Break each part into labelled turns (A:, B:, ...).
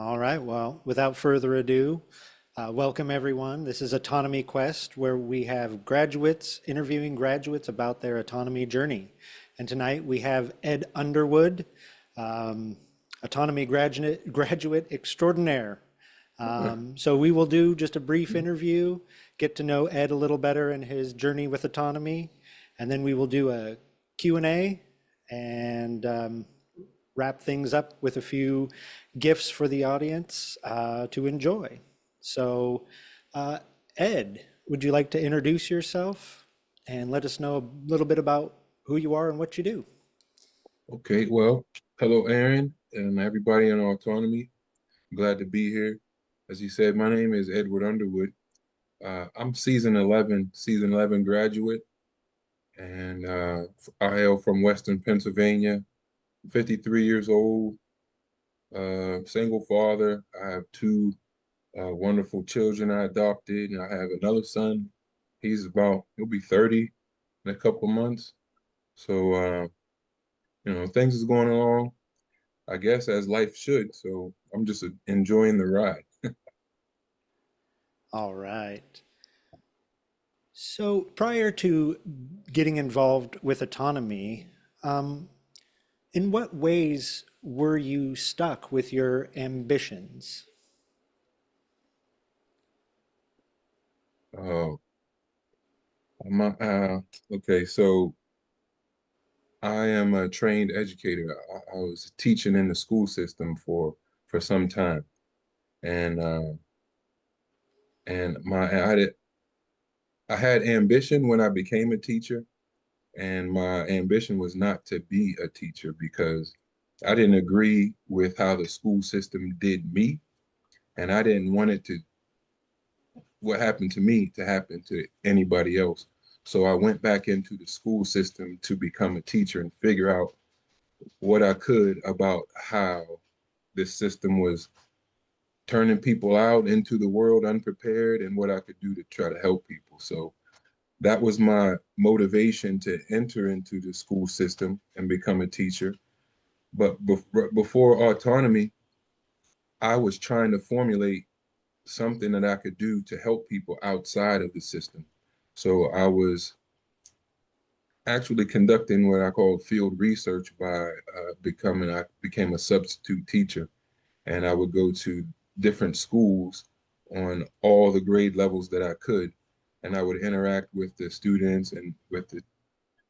A: All right, well, without further ado, welcome everyone. This is Autonomy Quest, where we have graduates interviewing graduates about their autonomy journey. And tonight we have Ed Underwood, um, autonomy graduate extraordinaire. So we will do just a brief interview, get to know Ed a little better and his journey with autonomy, and then we will do a Q&A and wrap things up with a few gifts for the audience to enjoy. So, uh, Ed, would you like to introduce yourself and let us know a little bit about who you are and what you do?
B: Okay, well, hello, Aaron, and everybody in Autonomy. Glad to be here. As you said, my name is Edward Underwood. I'm season 11 graduate, and I hail from Western Pennsylvania. 53 years old, single father. I have two wonderful children I adopted, and I have another son. He'll be 30 in a couple months. So, things is going along, I guess, as life should. So I'm just enjoying the ride.
A: All right. So, prior to getting involved with autonomy, um, in what ways were you stuck with your ambitions?
B: Oh, my, okay. So I am a trained educator. I was teaching in the school system for some time, and I had ambition when I became a teacher, and my ambition was not to be a teacher because I didn't agree with how the school system did me, and I didn't want it to what happened to me to happen to anybody else. So I went back into the school system to become a teacher and figure out what I could about how this system was turning people out into the world unprepared and what I could do to try to help people. So that was my motivation to enter into the school system and become a teacher. But before autonomy, I was trying to formulate something that I could do to help people outside of the system. So I was actually conducting what I call field research by I became a substitute teacher, and I would go to different schools on all the grade levels that I could, and I would interact with the students and with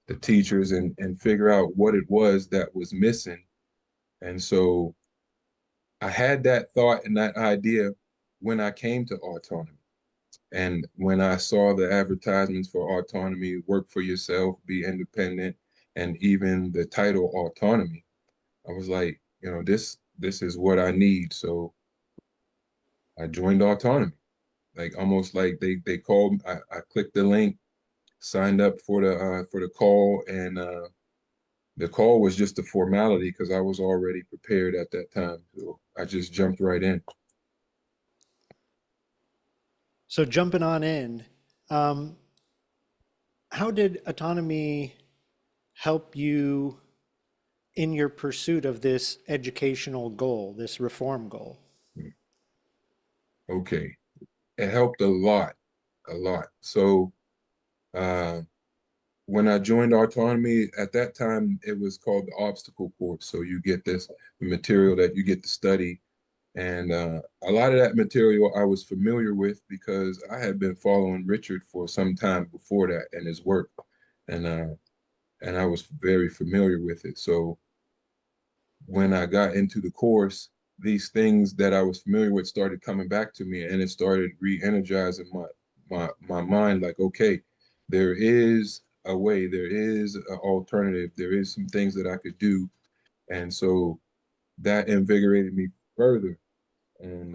B: the teachers and figure out what it was that was missing. And so I had that thought and that idea when I came to autonomy. And when I saw the advertisements for autonomy, work for yourself, be independent, and even the title autonomy, I was like, this is what I need. So I joined autonomy. Like almost like they called, I clicked the link, signed up for the call, and the call was just a formality because I was already prepared at that time. So I just jumped right in.
A: So, jumping on in, um, how did autonomy help you in your pursuit of this educational goal, this reform goal?
B: Okay. It helped a lot. So uh when I joined autonomy at that time, it was called the obstacle course. So you get this material that you get to study. And a lot of that material I was familiar with because I had been following Richard for some time before that and his work. And and I was very familiar with it. So when I got into the course, these things that I was familiar with started coming back to me, and it started re-energizing my mind. Like, okay, there is a way, there is an alternative, there is some things that I could do, and so that invigorated me further. And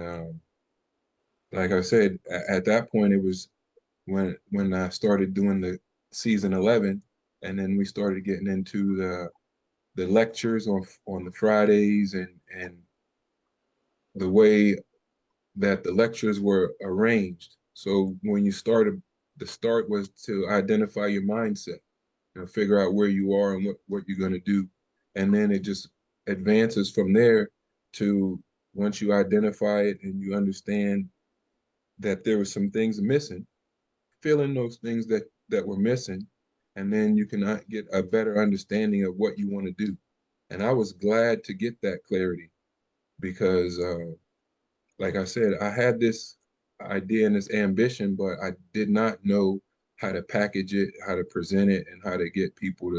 B: like I said, at that point, it was when I started doing the season 11, and then we started getting into the lectures on the Fridays and the way that the lectures were arranged. So when you started, the start was to identify your mindset, figure out where you are and what you're going to do. And then it just advances from there to once you identify it and you understand that there were some things missing, fill in those things that were missing, and then you can get a better understanding of what you want to do. And I was glad to get that clarity because, like I said, I had this idea and this ambition, but I did not know how to package it, how to present it, and how to get people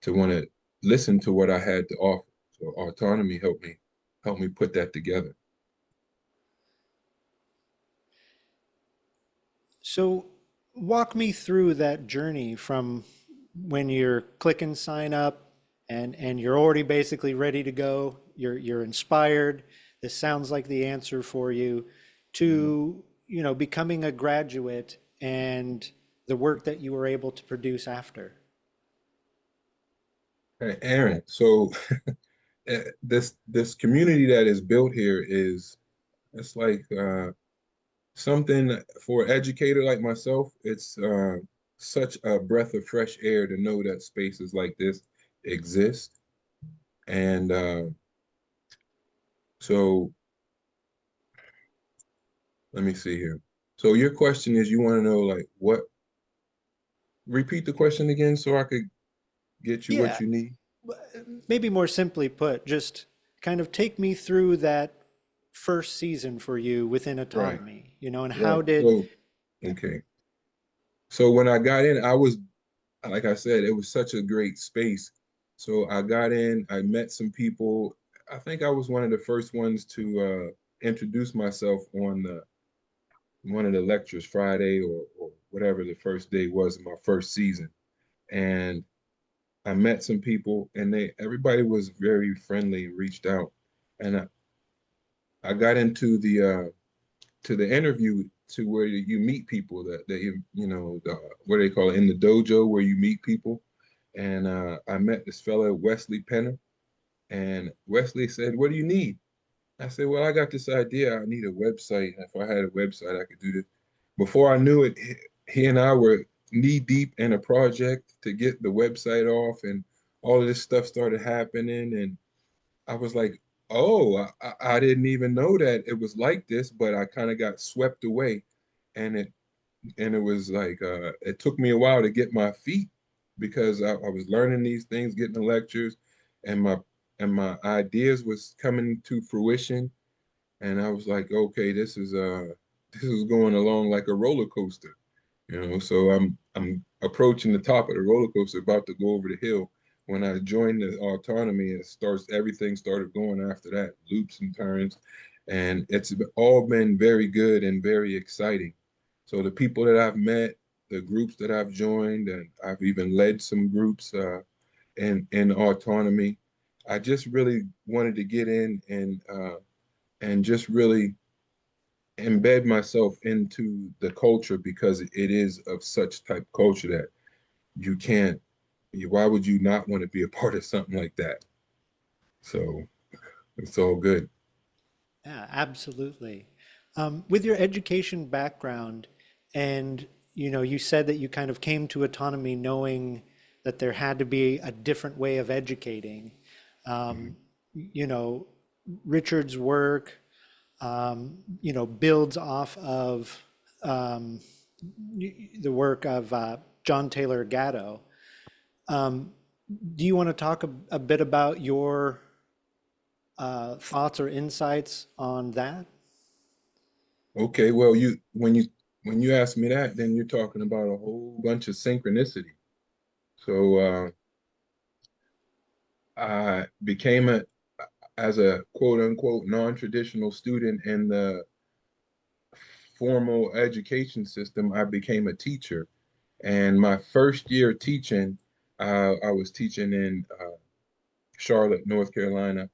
B: to want to listen to what I had to offer. So autonomy helped me put that together.
A: So walk me through that journey from when you're clicking sign up and you're already basically ready to go, you're inspired, this sounds like the answer for you,
B: Mhm.
A: to, becoming a graduate and the work that you were able to produce after.
B: Hey, Aaron, so this community that is built here is it's like something for an educator like myself. It's such a breath of fresh air to know that spaces like this exist. And so let me see here. So your question is you want to know like what, repeat the question again so I could get you
A: Yeah,
B: what you need.
A: maybe more simply put, just kind of take me through that first season for you within
B: Right,
A: autonomy, and how
B: right.
A: did,
B: So, okay. So when I got in, I was, like I said, it was such a great space. So I got in, I met some people. I think I was one of the first ones to introduce myself on one of the lectures Friday or whatever the first day was in my first season. And I met some people and everybody was very friendly and reached out. And I got into the to the interview to where you meet people that what they call it in the dojo where you meet people. And I met this fellow Wesley Penner, and Wesley said, "What do you need?" I said, "Well, I got this idea. I need a website. If I had a website, I could do this." Before I knew it, he and I were knee deep in a project to get the website off, and all of this stuff started happening. And I was like, "Oh, I didn't even know that it was like this," but I kind of got swept away, and it was like it took me a while to get my feet because I was learning these things, getting the lectures, and my ideas was coming to fruition, and I was like, okay, this is going along like a roller coaster, you know. So I'm approaching the top of the roller coaster, about to go over the hill. When I joined the autonomy, everything started going after that, loops and turns, and it's all been very good and very exciting. So the people that I've met, the groups that I've joined, and I've even led some groups in autonomy. I just really wanted to get in and just really embed myself into the culture because it is of such type culture that you can't, why would you not want to be a part of something like that? So it's all good.
A: yeah, absolutely. With your education background, and you said that you kind of came to autonomy knowing that there had to be a different way of educating.
B: Mhm.
A: Um, Richard's work, builds off of um, the work of John Taylor Gatto. Um, do you want to talk a bit about your thoughts or insights on that?
B: Okay, well, when you ask me that, then you're talking about a whole bunch of synchronicity. So I became as a quote unquote non-traditional student in the formal education system, I became a teacher. And my first year teaching, I was teaching in Charlotte, North Carolina,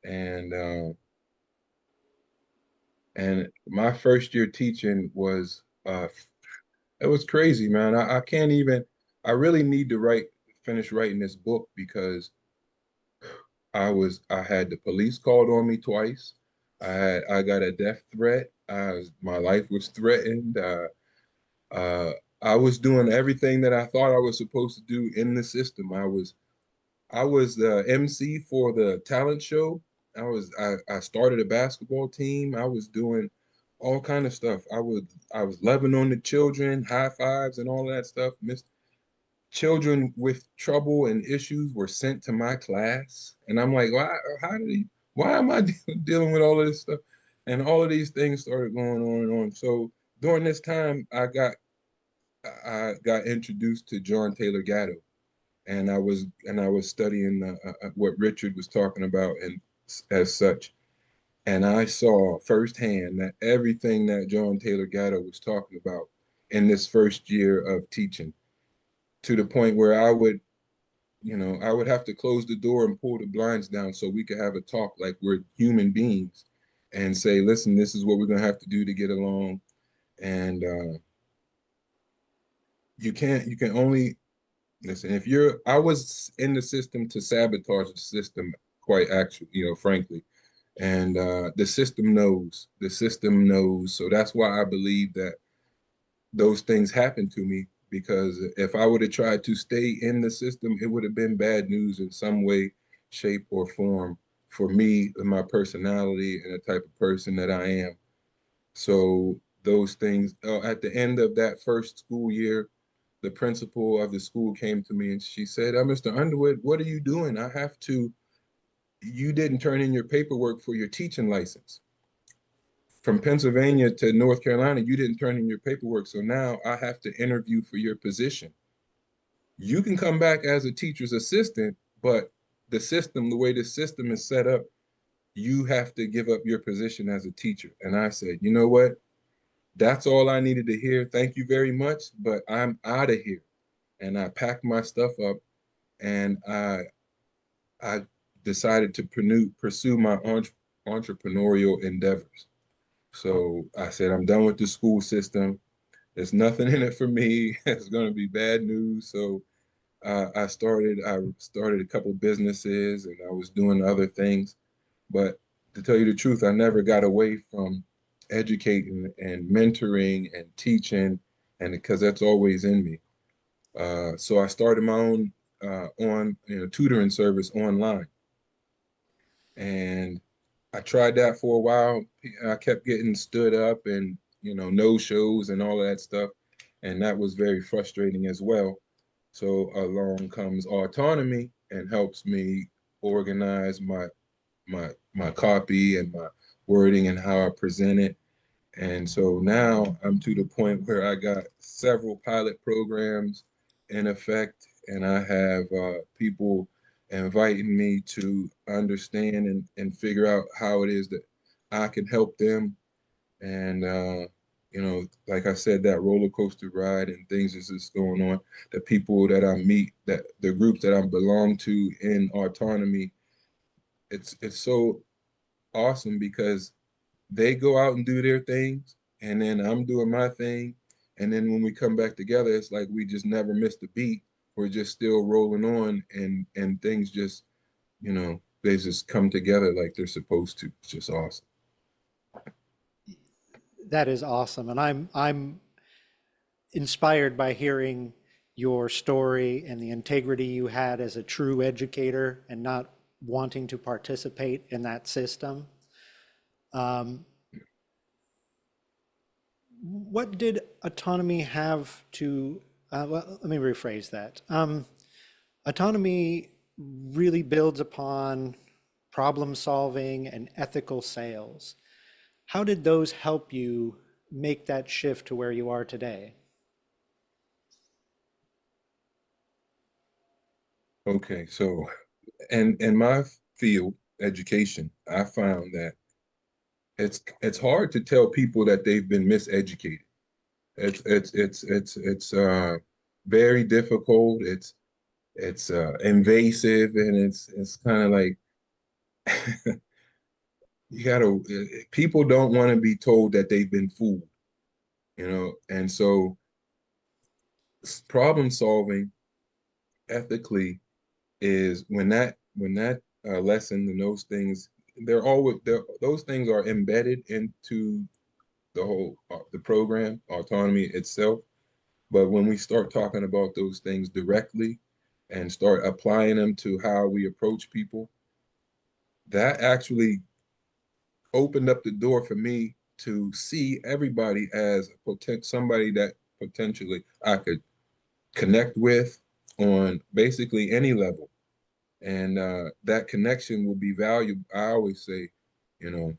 B: and my first year teaching was it was crazy, man. I can't even. I really need to finish writing this book because I had the police called on me twice. I got a death threat. My life was threatened. Uh, I was doing everything that I thought I was supposed to do in the system. I was the MC for the talent show. I started a basketball team. I was doing all kind of stuff. I was loving on the children, high fives and all that stuff. Children with trouble and issues were sent to my class, and I'm like, why am I dealing with all of this stuff? And all of these things started going on and on. So during this time, I got introduced to John Taylor Gatto, and I was studying what Richard was talking about, and as such, and I saw firsthand that everything that John Taylor Gatto was talking about in this first year of teaching, to the point where I would have to close the door and pull the blinds down so we could have a talk like we're human beings and say, listen, this is what we're going to have to do to get along. And you can only listen. I was in the system to sabotage the system, quite actually, frankly. And the system knows. So that's why I believe that those things happened to me, because if I would have tried to stay in the system, it would have been bad news in some way, shape, or form for me and my personality and the type of person that I am. So those things, at the end of that first school year, the principal of the school came to me and she said, Mr. Underwood, what are you doing? You didn't turn in your paperwork for your teaching license. From Pennsylvania to North Carolina, you didn't turn in your paperwork. So now I have to interview for your position. You can come back as a teacher's assistant, but the way the system is set up, you have to give up your position as a teacher. And I said, you know what? That's all I needed to hear. Thank you very much, but I'm out of here. And I packed my stuff up, and I decided to pursue my entrepreneurial endeavors. So I said, I'm done with the school system. There's nothing in it for me. It's going to be bad news. So I started a couple businesses, and I was doing other things. But to tell you the truth, I never got away from educating and mentoring and teaching, and because that's always in me. So I started my own tutoring service online, and I tried that for a while. I kept getting stood up and no shows and all of that stuff, and that was very frustrating as well. So along comes autonomy and helps me organize my copy and my wording and how I present it. And so now I'm to the point where I got several pilot programs in effect, and I have people inviting me to understand and figure out how it is that I can help them. And, like I said, that roller coaster ride and things is just going on. The people that I meet, that the groups that I belong to in autonomy, it's so awesome because they go out and do their things, and then I'm doing my thing. And then when we come back together, it's like we just never missed a beat. We're just still rolling on, and things just, they just come together like they're supposed to. It's just awesome.
A: That is awesome. And I'm inspired by hearing your story and the integrity you had as a true educator and not wanting to participate in that system. Um, what did autonomy have to, well, let me rephrase that. Autonomy really builds upon problem solving and ethical sales. How did those help you make that shift to where you are today?
B: Okay, so and in my field, education, I found that it's hard to tell people that they've been miseducated. It's very difficult. It's invasive, and it's kind of like you gotta people don't want to be told that they've been fooled, and so problem solving ethically is when that lesson and those things, those things are embedded into the program autonomy itself. But when we start talking about those things directly and start applying them to how we approach people, that actually opened up the door for me to see everybody as somebody that potentially I could connect with on basically any level. And that connection will be valuable. I always say, you know,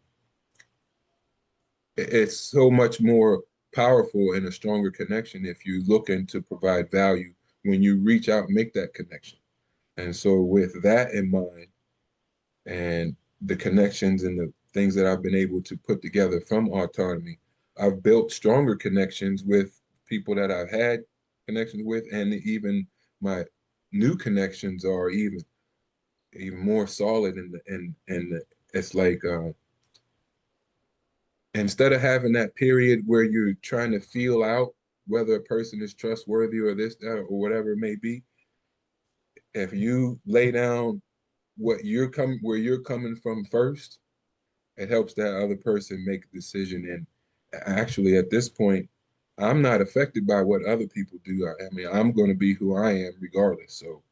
B: it's so much more powerful and a stronger connection if you looking to provide value when you reach out and make that connection. And so with that in mind and the connections and the things that I've been able to put together from autonomy, I've built stronger connections with people that I've had connections with, and even my new connections are even more solid. And it's like instead of having that period where you're trying to feel out whether a person is trustworthy or this, that, or whatever it may be, if you lay down where you're coming from first, it helps that other person make a decision. And actually, at this point, I'm not affected by what other people do. I mean, I'm going to be who I am regardless. So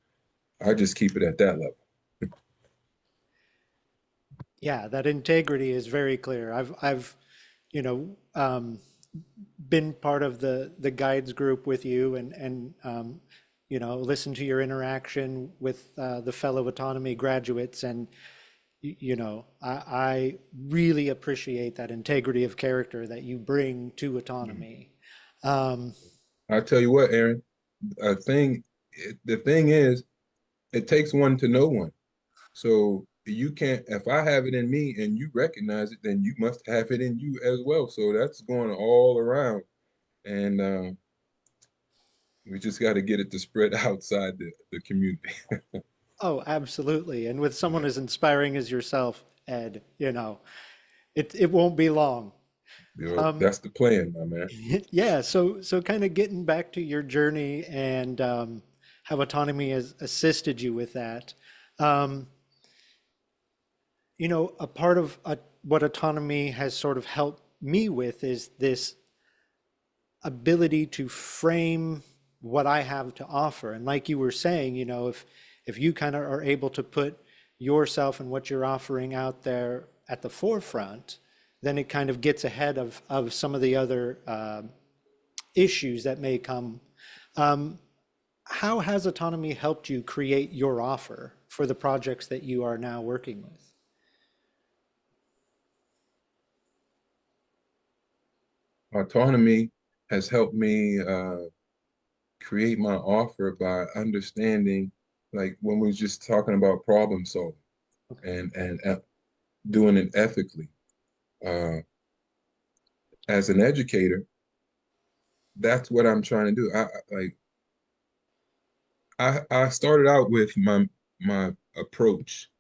B: I just keep it at that level.
A: Yeah, that integrity is very clear. I've, you know, been part of the guides group with you and you know, listened to your interaction with the fellow autonomy graduates, and you know, I really appreciate that integrity of character that you bring to autonomy. Um,
B: I tell you what, Aaron, the thing is, it takes one to know one. So you can't, if I have it in me and you recognize it, then you must have it in you as well. So that's going all around. And we just got to get it to spread outside the community.
A: oh, absolutely. And with someone
B: Yeah.
A: as inspiring as yourself, Ed, you know, it won't be long.
B: You know,
A: Um,
B: that's the plan, my man.
A: Yeah, so kind of getting back to your journey and how autonomy has assisted you with that. Um, you know, a part of what autonomy has sort of helped me with is this ability to frame what I have to offer. And like you were saying, you know, if you kind of are able to put yourself and what you're offering out there at the forefront, then it kind of gets ahead of some of the other issues that may come. How has autonomy helped you create your offer for the projects that you are now working with?
B: Autonomy has helped me create my offer by understanding, like when we are just talking about problem solving
A: Okay.
B: and doing it ethically. Uh, as an educator, that's what I'm trying to do. I started out with my approach.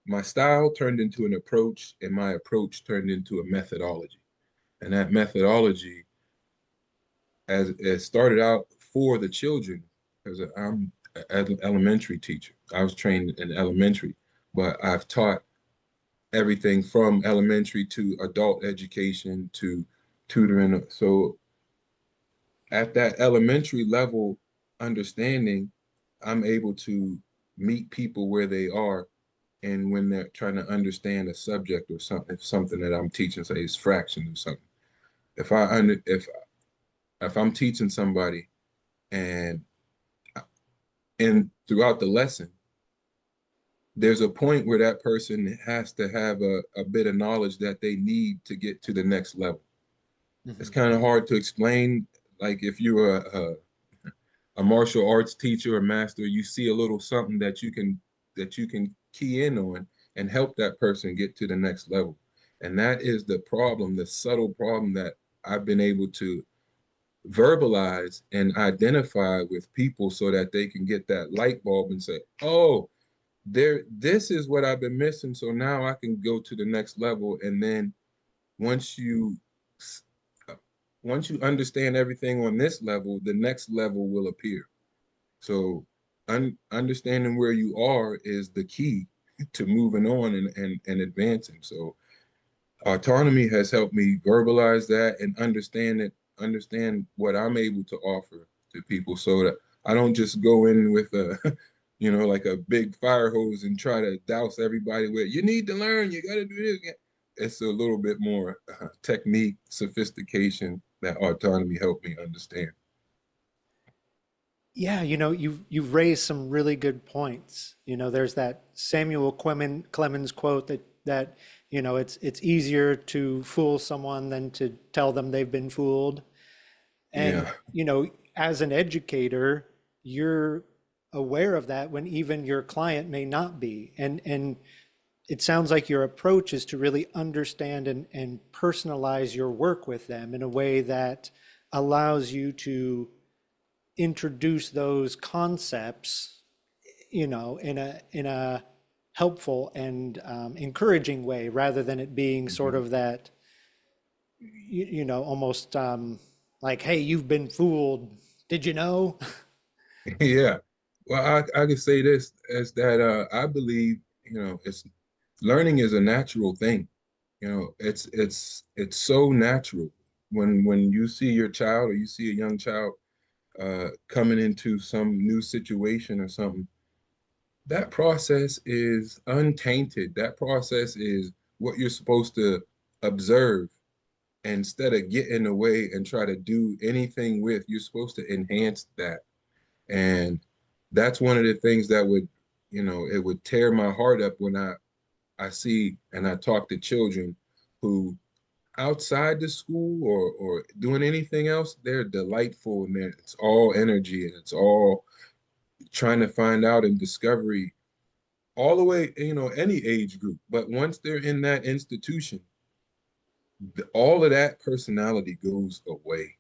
B: My style turned into an approach, and my approach turned into a methodology. And that methodology, as it started out for the children, because I'm an elementary teacher. I was trained in elementary, but I've taught everything from elementary to adult education to tutoring. So at that elementary level understanding, I'm able to meet people where they are, and when they're trying to understand a subject or something that I'm teaching, say it's fractions or something. If I under if I'm teaching somebody and throughout the lesson, there's a point where that person has to have a bit of knowledge that they need to get to the next level. It's
A: Mhm.
B: kind of hard to explain. Like if you're a martial arts teacher or master, you see a little something that you can key in on and help that person get to the next level. And that is the problem, the subtle problem that I've been able to verbalize and identify with people so that they can get that light bulb and say, "Oh, this is what I've been missing. So now I can go to the next level." And then once you once you understand everything on this level, the next level will appear. So understanding where you are is the key to moving on and advancing. So autonomy has helped me verbalize that and understand what I'm able to offer to people so that I don't just go in with a, like a big fire hose and try to douse everybody with, you need to learn, you got to do this. It's a little bit more technique, sophistication that autonomy helped me understand.
A: Yeah, you've raised some really good points. There's that Samuel Clemens quote that it's easier to fool someone than to tell them they've been fooled. And
B: Yeah.
A: as an educator, you're aware of that when even your client may not be. And it sounds like your approach is to really understand and personalize your work with them in a way that allows you to introduce those concepts, in a helpful and encouraging way, rather than it being sort
B: Mhm.
A: of that, almost like, hey, you've been fooled. Did you know?
B: Yeah. Well, I could say this as that I believe, it's learning is a natural thing. It's so natural when you see your child or you see a young child coming into some new situation or something. That process is untainted. That process is what you're supposed to observe. Instead of get in the way and try to do anything with, you're supposed to enhance that. And that's one of the things that would, it would tear my heart up when I see and I talk to children who outside the school or doing anything else, they're delightful and it's all energy and it's all trying to find out and discovery all the way, any age group. But once they're in that institution, all of that personality goes away.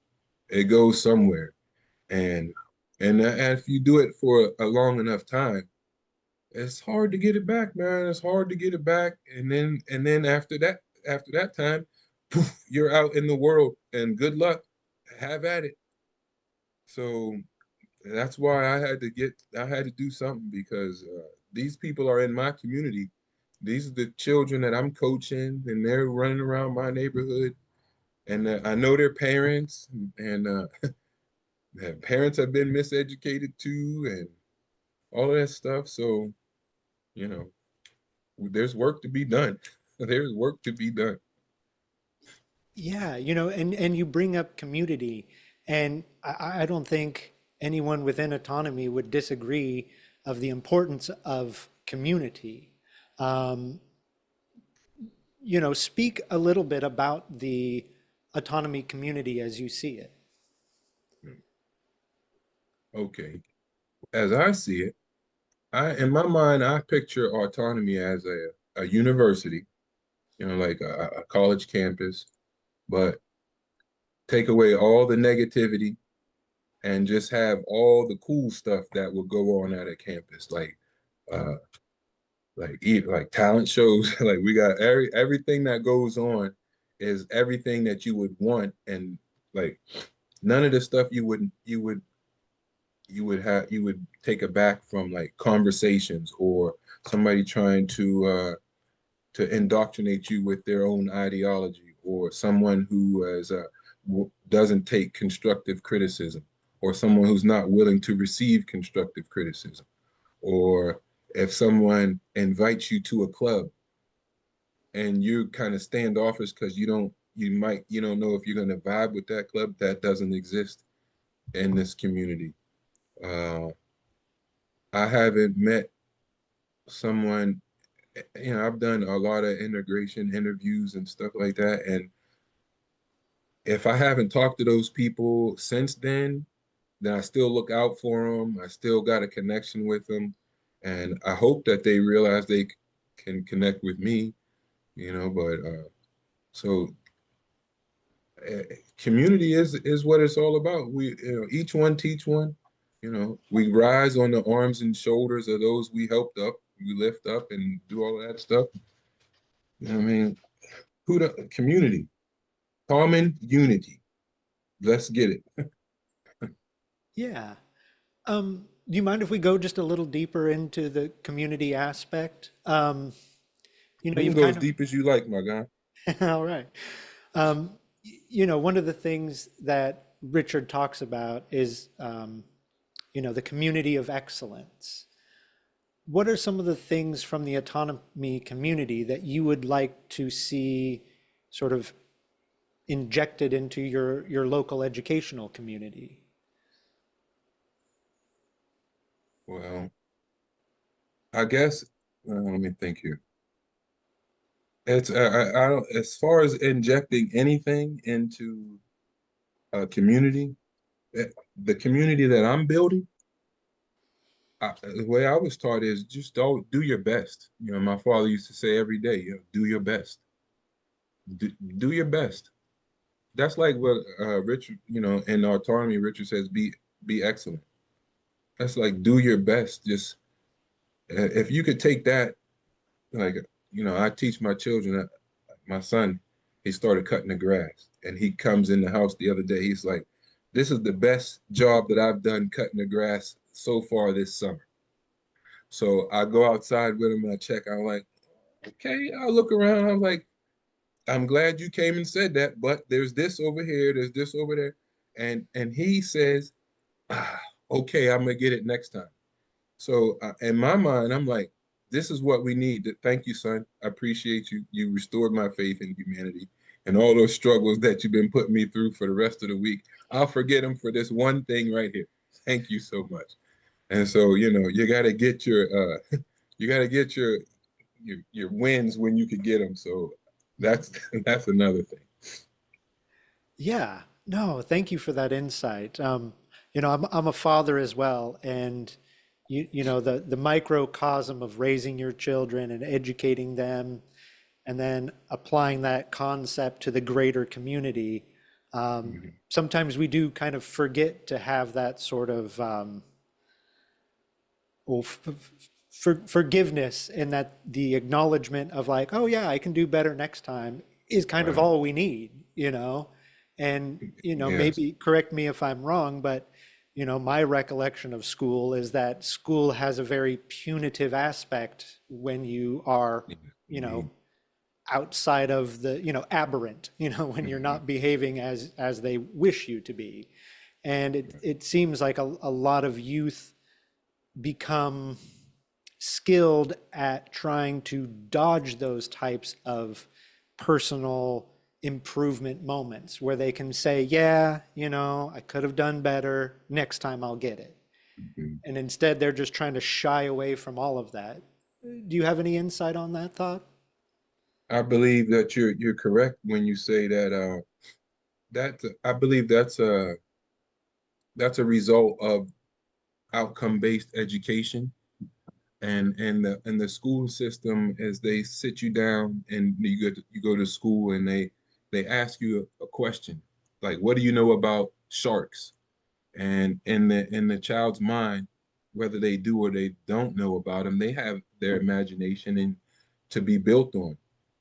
B: It goes somewhere. And and if you do it for a long enough time, it's hard to get it back, man. It's hard to get it back. And then after that time, poof, you're out in the world and good luck. Have at it. So that's why I had to do something because these people are in my community. These are the children that I'm coaching and they're running around my neighborhood. And I know their parents and their parents have been miseducated too and all of that stuff. So, you know, there's work to be done. There's work to be done.
A: Yeah, and you bring up community, and I don't think anyone within autonomy would disagree of the importance of community. Um, speak a little bit about the autonomy community as you see it.
B: Okay. As I see it, in my mind, I picture autonomy as a university, like a college campus, but take away all the negativity and just have all the cool stuff that will go on at a campus, uh, like talent shows. Like we got everything that goes on is everything that you would want, and like none of the stuff you would take it back from like conversations or somebody trying to indoctrinate you with their own ideology or someone who doesn't take constructive criticism or someone who's not willing to receive constructive criticism or if someone invites you to a club and you're kind of standoffish because you don't know if you're going to vibe with that club. That doesn't exist in this community. uh, I haven't met someone, I've done a lot of integration interviews and stuff like that. And if I haven't talked to those people since then I still look out for them. I still got a connection with them. And I hope that they realize they can connect with me, but so uh, community is what it's all about. Each one teach one. We rise on the arms and shoulders of those we helped up, we lift up and do all of that stuff. I mean, who the community, common unity. Let's get it.
A: Yeah. Do you mind if we go just a little deeper into the community aspect?
B: We can
A: You've
B: go as
A: kind of,
B: deep as you like, my guy.
A: all right. One of the things that Richard talks about is, the community of excellence. what are some of the things from the autonomy community that you would like to see sort of injected into your local educational community?
B: Well, I guess let me think here. It's I don't as far as injecting anything into a community, eh, the community that I'm building. The way I was taught is just don't do your best. You know, my father used to say every day, you know, do your best. Do your best. That's like what Richard, you know, in autonomy, Richard says, be excellent. That's like do your best. Just if you could take that, like, you know, I teach my children. My son, he started cutting the grass, and he comes in the house the other day. He's like, "This is the best job that I've done cutting the grass so far this summer." So I go outside with him and I check. I'm like, okay, I'll look around. I'm like, I'm glad you came and said that, but there's this over here, there's this over there. And he says, ah, okay, I'm gonna get it next time. So in my mind, I'm like, this is what we need. Thank you, son. I appreciate you. You restored my faith in humanity and all those struggles that you've been putting me through for the rest of the week. I'll forget them for this one thing right here. Thank you so much. And so, you know, you got to get your you got to get your wins when you could get them. So that's that's another thing.
A: Yeah, no, thank you for that insight. I'm a father as well, and the microcosm of raising your children and educating them, and then applying that concept to the greater community.
B: Mhm.
A: Sometimes we do kind of forget to have that sort of well, forgiveness, and that the acknowledgement of like, oh yeah, I can do better next time is kind of
B: Right.
A: all we need. And
B: Yes.
A: maybe correct me if I'm wrong, but my recollection of school is that school has a very punitive aspect when you are,
B: Yes,
A: you know,
B: indeed.
A: outside of the, aberrant, when you're
B: Mhm.
A: not behaving as they wish you to be. And it
B: Right.
A: it seems like a lot of youth become skilled at trying to dodge those types of personal improvement moments where they can say, yeah, I could have done better. Next time I'll get it.
B: Mhm.
A: And instead, they're just trying to shy away from all of that. Do you have any insight on that thought?
B: I believe that you're correct when you say that that I believe that's a result of outcome-based education and the school system as they sit you down and you go to school and they ask you a question like what do you know about sharks, and in the child's mind, whether they do or they don't know about them, they have their imagination and to be built on.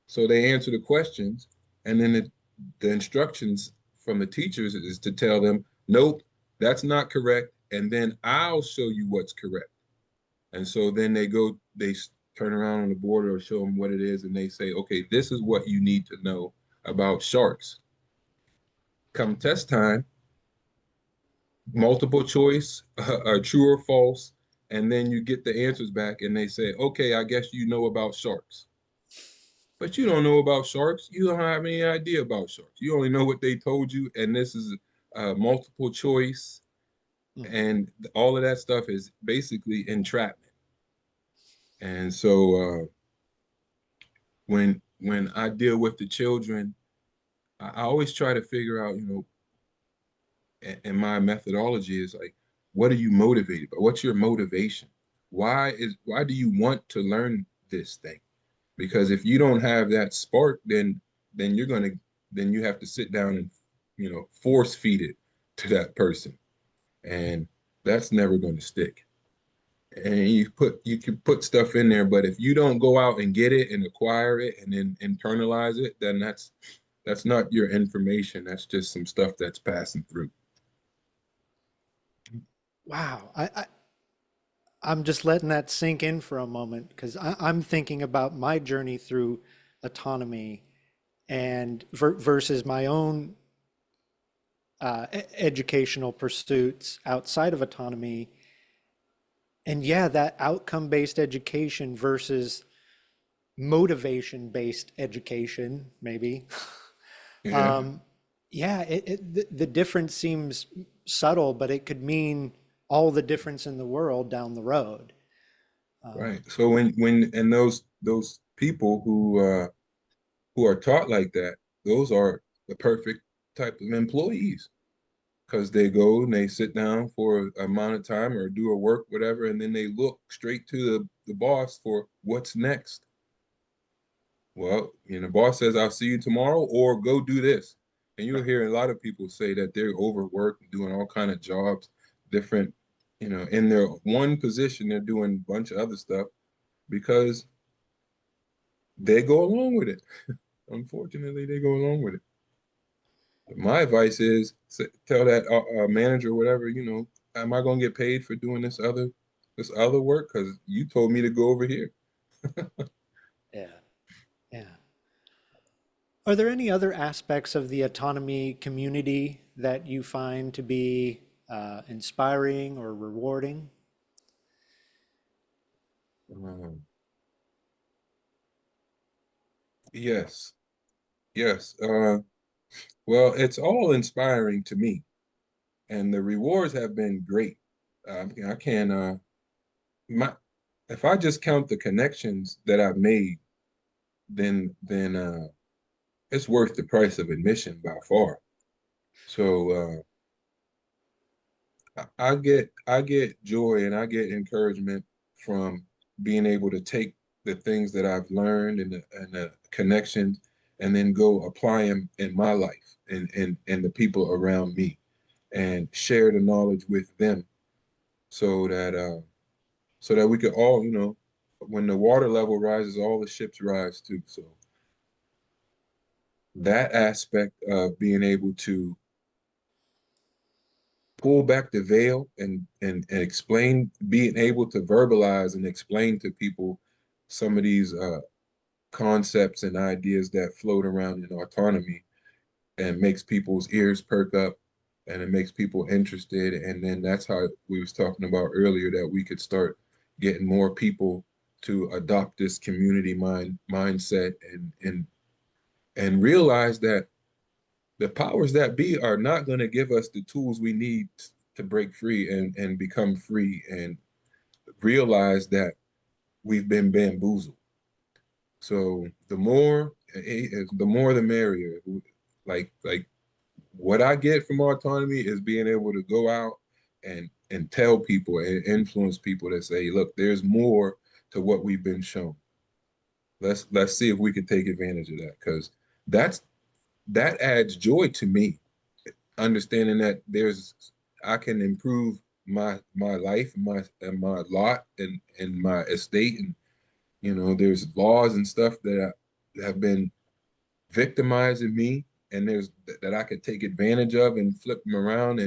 B: So they answer the questions, and then the instructions from the teachers is to tell them, nope, that's not correct, and then I'll show you what's correct. And so then they turn around on the board or show them what it is, and they say, okay, this is what you need to know about sharks. Come test time, multiple choice, true or false, and then you get the answers back, and they say, okay, I guess you know about sharks. But you don't know about sharks. You don't have any idea about sharks. You only know what they told you, and this is multiple choice,
A: Mm.
B: and all of that stuff is basically entrapment. And so when I deal with the children, I always try to figure out, you know, and my methodology is like, what are you motivated by? What's your motivation? Why do you want to learn this thing? Because if you don't have that spark, then you're gonna then you have to sit down and force feed it to that person, and that's never going to stick. And you can put stuff in there, but if you don't go out and get it and acquire it and then internalize it, then that's not your information. That's just some stuff that's passing through.
A: Wow. I'm just letting that sink in for a moment because I'm thinking about my journey through autonomy and versus my own educational pursuits outside of autonomy. And yeah, that outcome-based education versus motivation-based education, maybe.
B: Yeah,
A: Yeah, the difference seems subtle, but it could mean all the difference in the world down the road.
B: right. So when and those people who are taught like that, those are the perfect type of employees because they go and they sit down for a amount of time or do a work, whatever, and then they look straight to the boss for what's next. Well, the boss says, I'll see you tomorrow or go do this. And you'll hear a lot of people say that they're overworked, doing all kind of jobs, different, in their one position, they're doing a bunch of other stuff because they go along with it. Unfortunately, they go along with it. My advice is tell that manager or whatever, am I going to get paid for doing this other work? Because you told me to go over here.
A: Yeah, yeah. Are there any other aspects of the autonomy community that you find to be inspiring or rewarding?
B: Um, yes, yes. Well, it's all inspiring to me, and the rewards have been great. I can my if I just count the connections that I've made, then it's worth the price of admission by far. So I get joy and I get encouragement from being able to take the things that I've learned and the connections and then go apply them in my life and the people around me and share the knowledge with them so that we could all, when the water level rises, all the ships rise too. So that aspect of being able to pull back the veil and explain, being able to verbalize and explain to people some of these concepts and ideas that float around in autonomy and makes people's ears perk up and it makes people interested. And then that's how we was talking about earlier that we could start getting more people to adopt this community mindset and realize that the powers that be are not going to give us the tools we need to break free and become free and realize that we've been bamboozled. So the more the merrier. Like what I get from autonomy is being able to go out and tell people and influence people that say, look, there's more to what we've been shown. Let's see if we can take advantage of that because that's that adds joy to me, understanding that I can improve my life, my lot and my estate, and there's laws and stuff that have been victimizing me, and there's that I could take advantage of and flip them around,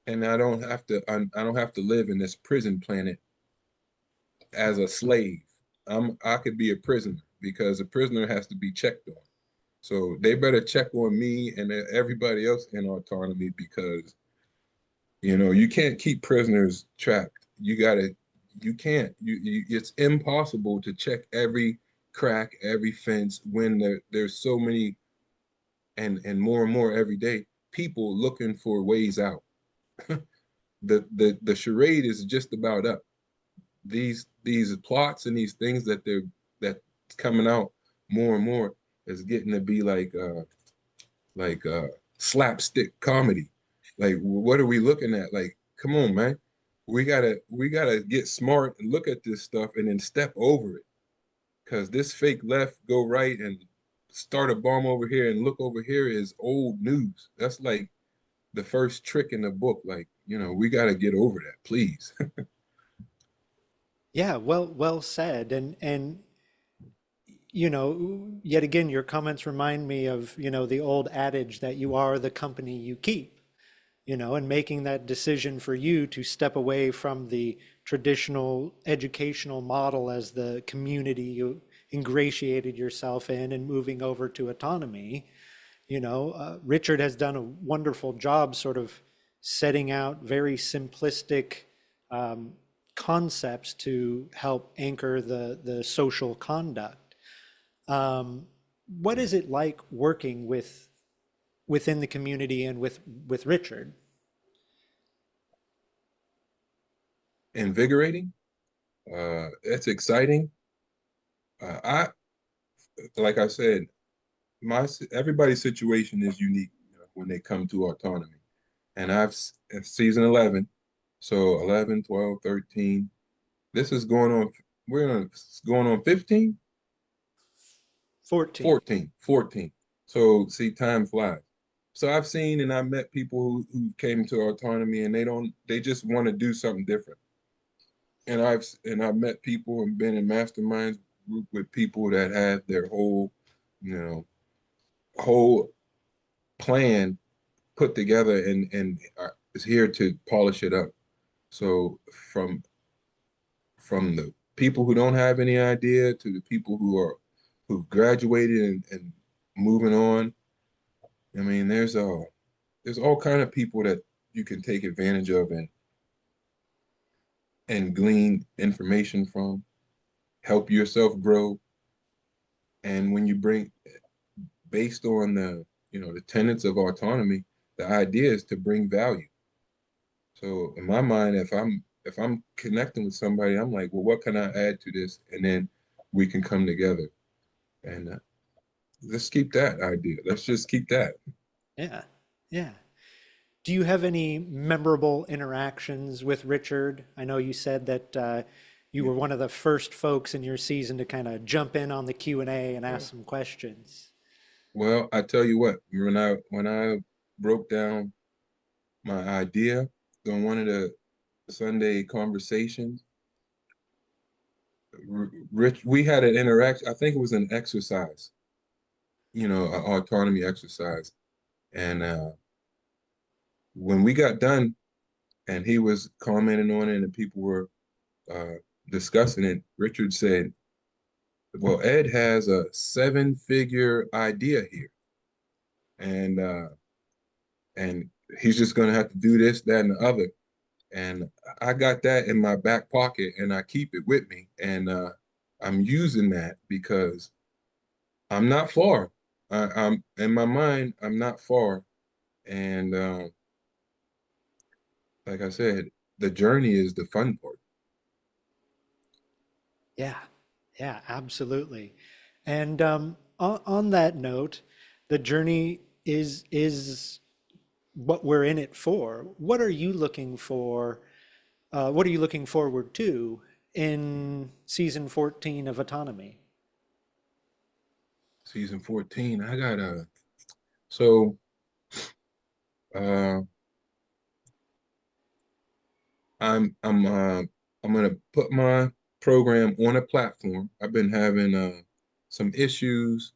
B: and I don't have to live in this prison planet as a slave. I could be a prisoner because a prisoner has to be checked on. So they better check on me and everybody else in autonomy because you can't keep prisoners trapped. You can't. It's impossible to check every crack, every fence when there's so many and more every day people looking for ways out. The charade is just about up. These plots and these things that's coming out more and more is getting to be like slapstick comedy. Like, what are we looking at? Like, come on, man. We gotta get smart and look at this stuff and then step over it. Cause this fake left, go right and start a bomb over here and look over here is old news. That's like the first trick in the book. Like, we gotta get over that, please.
A: Yeah, well said. And yet again, your comments remind me of, the old adage that you are the company you keep, and making that decision for you to step away from the traditional educational model as the community you ingratiated yourself in and moving over to autonomy. Richard has done a wonderful job sort of setting out very simplistic concepts to help anchor the social conduct. What is it like working within the community and with Richard?
B: Invigorating. It's exciting. I like I said, everybody's situation is unique, when they come to autonomy. And season 11, so 11, 12, 13. This is going on. Going on 15,
A: 14.
B: 14, 14. So see, time flies. So I've seen and I've met people who came to autonomy and they just want to do something different. And I've met people and been in masterminds group with people that have their you know, whole plan put together and is here to polish it up. So from the people who don't have any idea to the people who graduated and moving on. I mean, there's all kind of people that you can take advantage of and glean information from, help yourself grow. And when you bring based on the tenets of autonomy, the idea is to bring value. So in my mind, if I'm connecting with somebody, I'm like, well, what can I add to this? And then we can come together. And let's keep that idea. Let's just keep that.
A: Yeah, yeah. Do you have any memorable interactions with Richard? I know you said that you
B: Yeah.
A: were one of the first folks in your season to kind of jump in on the Q&A and
B: Yeah.
A: ask some questions.
B: Well, I tell you what, when I broke down my idea on one of the Sunday conversations, Rich, we had an interaction. I think it was an exercise, an autonomy exercise. And when we got done and he was commenting on it and people were uh, discussing it, Richard said, well, Ed has a 7-figure idea here. And and he's just gonna have to do this, that, and the other. And I got that in my back pocket and I keep it with me. And I'm using that because I'm not far. I'm in my mind, I'm not far. And like I said, the journey is the fun part.
A: Yeah, yeah, absolutely. And on that note, the journey is what we're in it for. What are you looking for? What are you looking forward to in season 14 of Autonomy?
B: Season 14, I got so uh I'm gonna put my program on a platform. I've been having some issues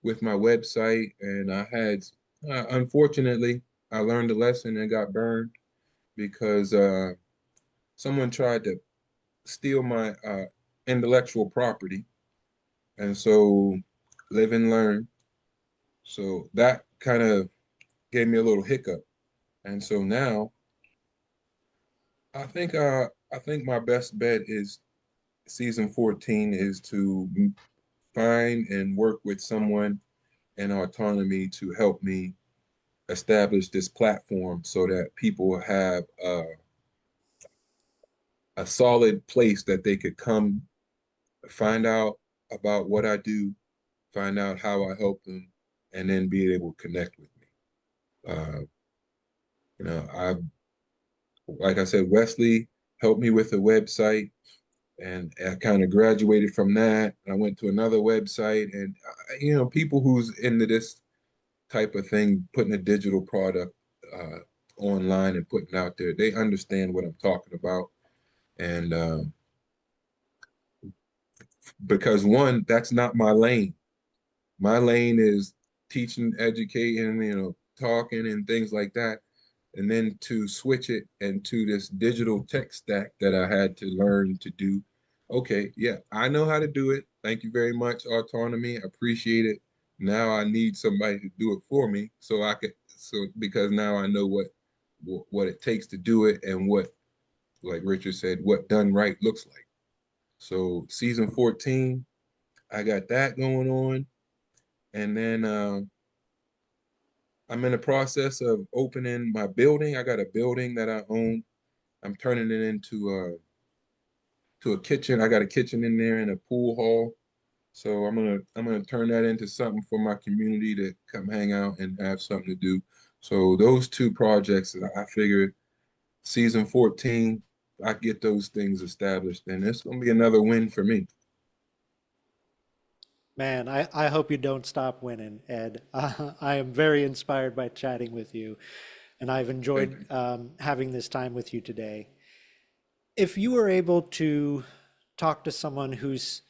B: with my website, and I had unfortunately I learned a lesson and got burned because someone tried to steal my intellectual property, and so live and learn. So that kind of gave me a little hiccup, and so now I think my best bet is season 14 is to find and work with someone in autonomy to help me establish this platform so that people have a solid place that they could come find out about what I do, find out how I help them, and then be able to connect with me. Uh, I like I said, Wesley helped me with the website, and I kind of graduated from that. I went to another website, and people who's into this type of thing, putting a digital product online and putting out there, they understand what I'm talking about. And because one, that's not my lane. My lane is teaching, educating, talking and things like that. And then to switch it into this digital tech stack that I had to learn to do. Okay, yeah, I know how to do it. Thank you very much, autonomy. Appreciate it. Now I need somebody to do it for me so I could because now I know what it takes to do it and like Richard said, what done right looks like. So season 14, I got that going on. And then I'm in the process of opening my building. I got a building that I own. I'm turning it into to a kitchen. I got a kitchen in there and a pool hall. So I'm gonna turn that into something for my community to come hang out and have something to do. So those two projects, I figure season 14, I get those things established, and it's gonna be another win for me.
A: Man, I hope you don't stop winning, Ed. I am very inspired by chatting with you, and I've
B: Thank
A: enjoyed
B: you.
A: having this time with you today. If you were able to talk to someone who's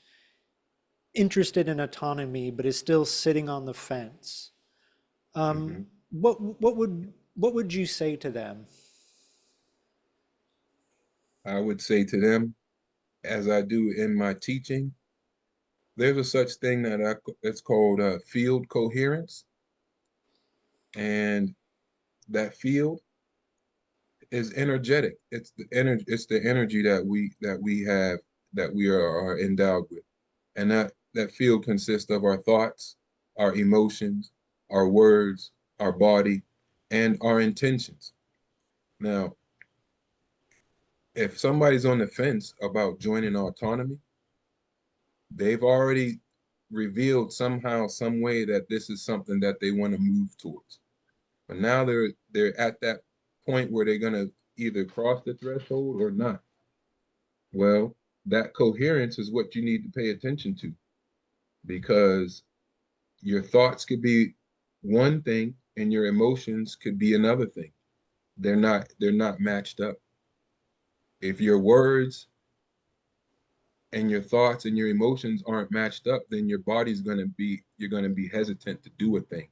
A: interested in autonomy but is still sitting on the fence,
B: Mhm.
A: what would you say to them?
B: I would say to them, as I do in my teaching, there's a such thing that it's called field coherence, and that field is energetic. It's the energy. It's the energy that we have that we are endowed with, and that field consists of our thoughts, our emotions, our words, our body, and our intentions. Now, if somebody's on the fence about joining autonomy, they've already revealed somehow, some way that this is something that they want to move towards. But now they're at that point where they're gonna either cross the threshold or not. Well, that coherence is what you need to pay attention to, because your thoughts could be one thing and your emotions could be another thing. They're not matched up. If your words and your thoughts and your emotions aren't matched up, then your body's going to be you're going to be hesitant to do a thing.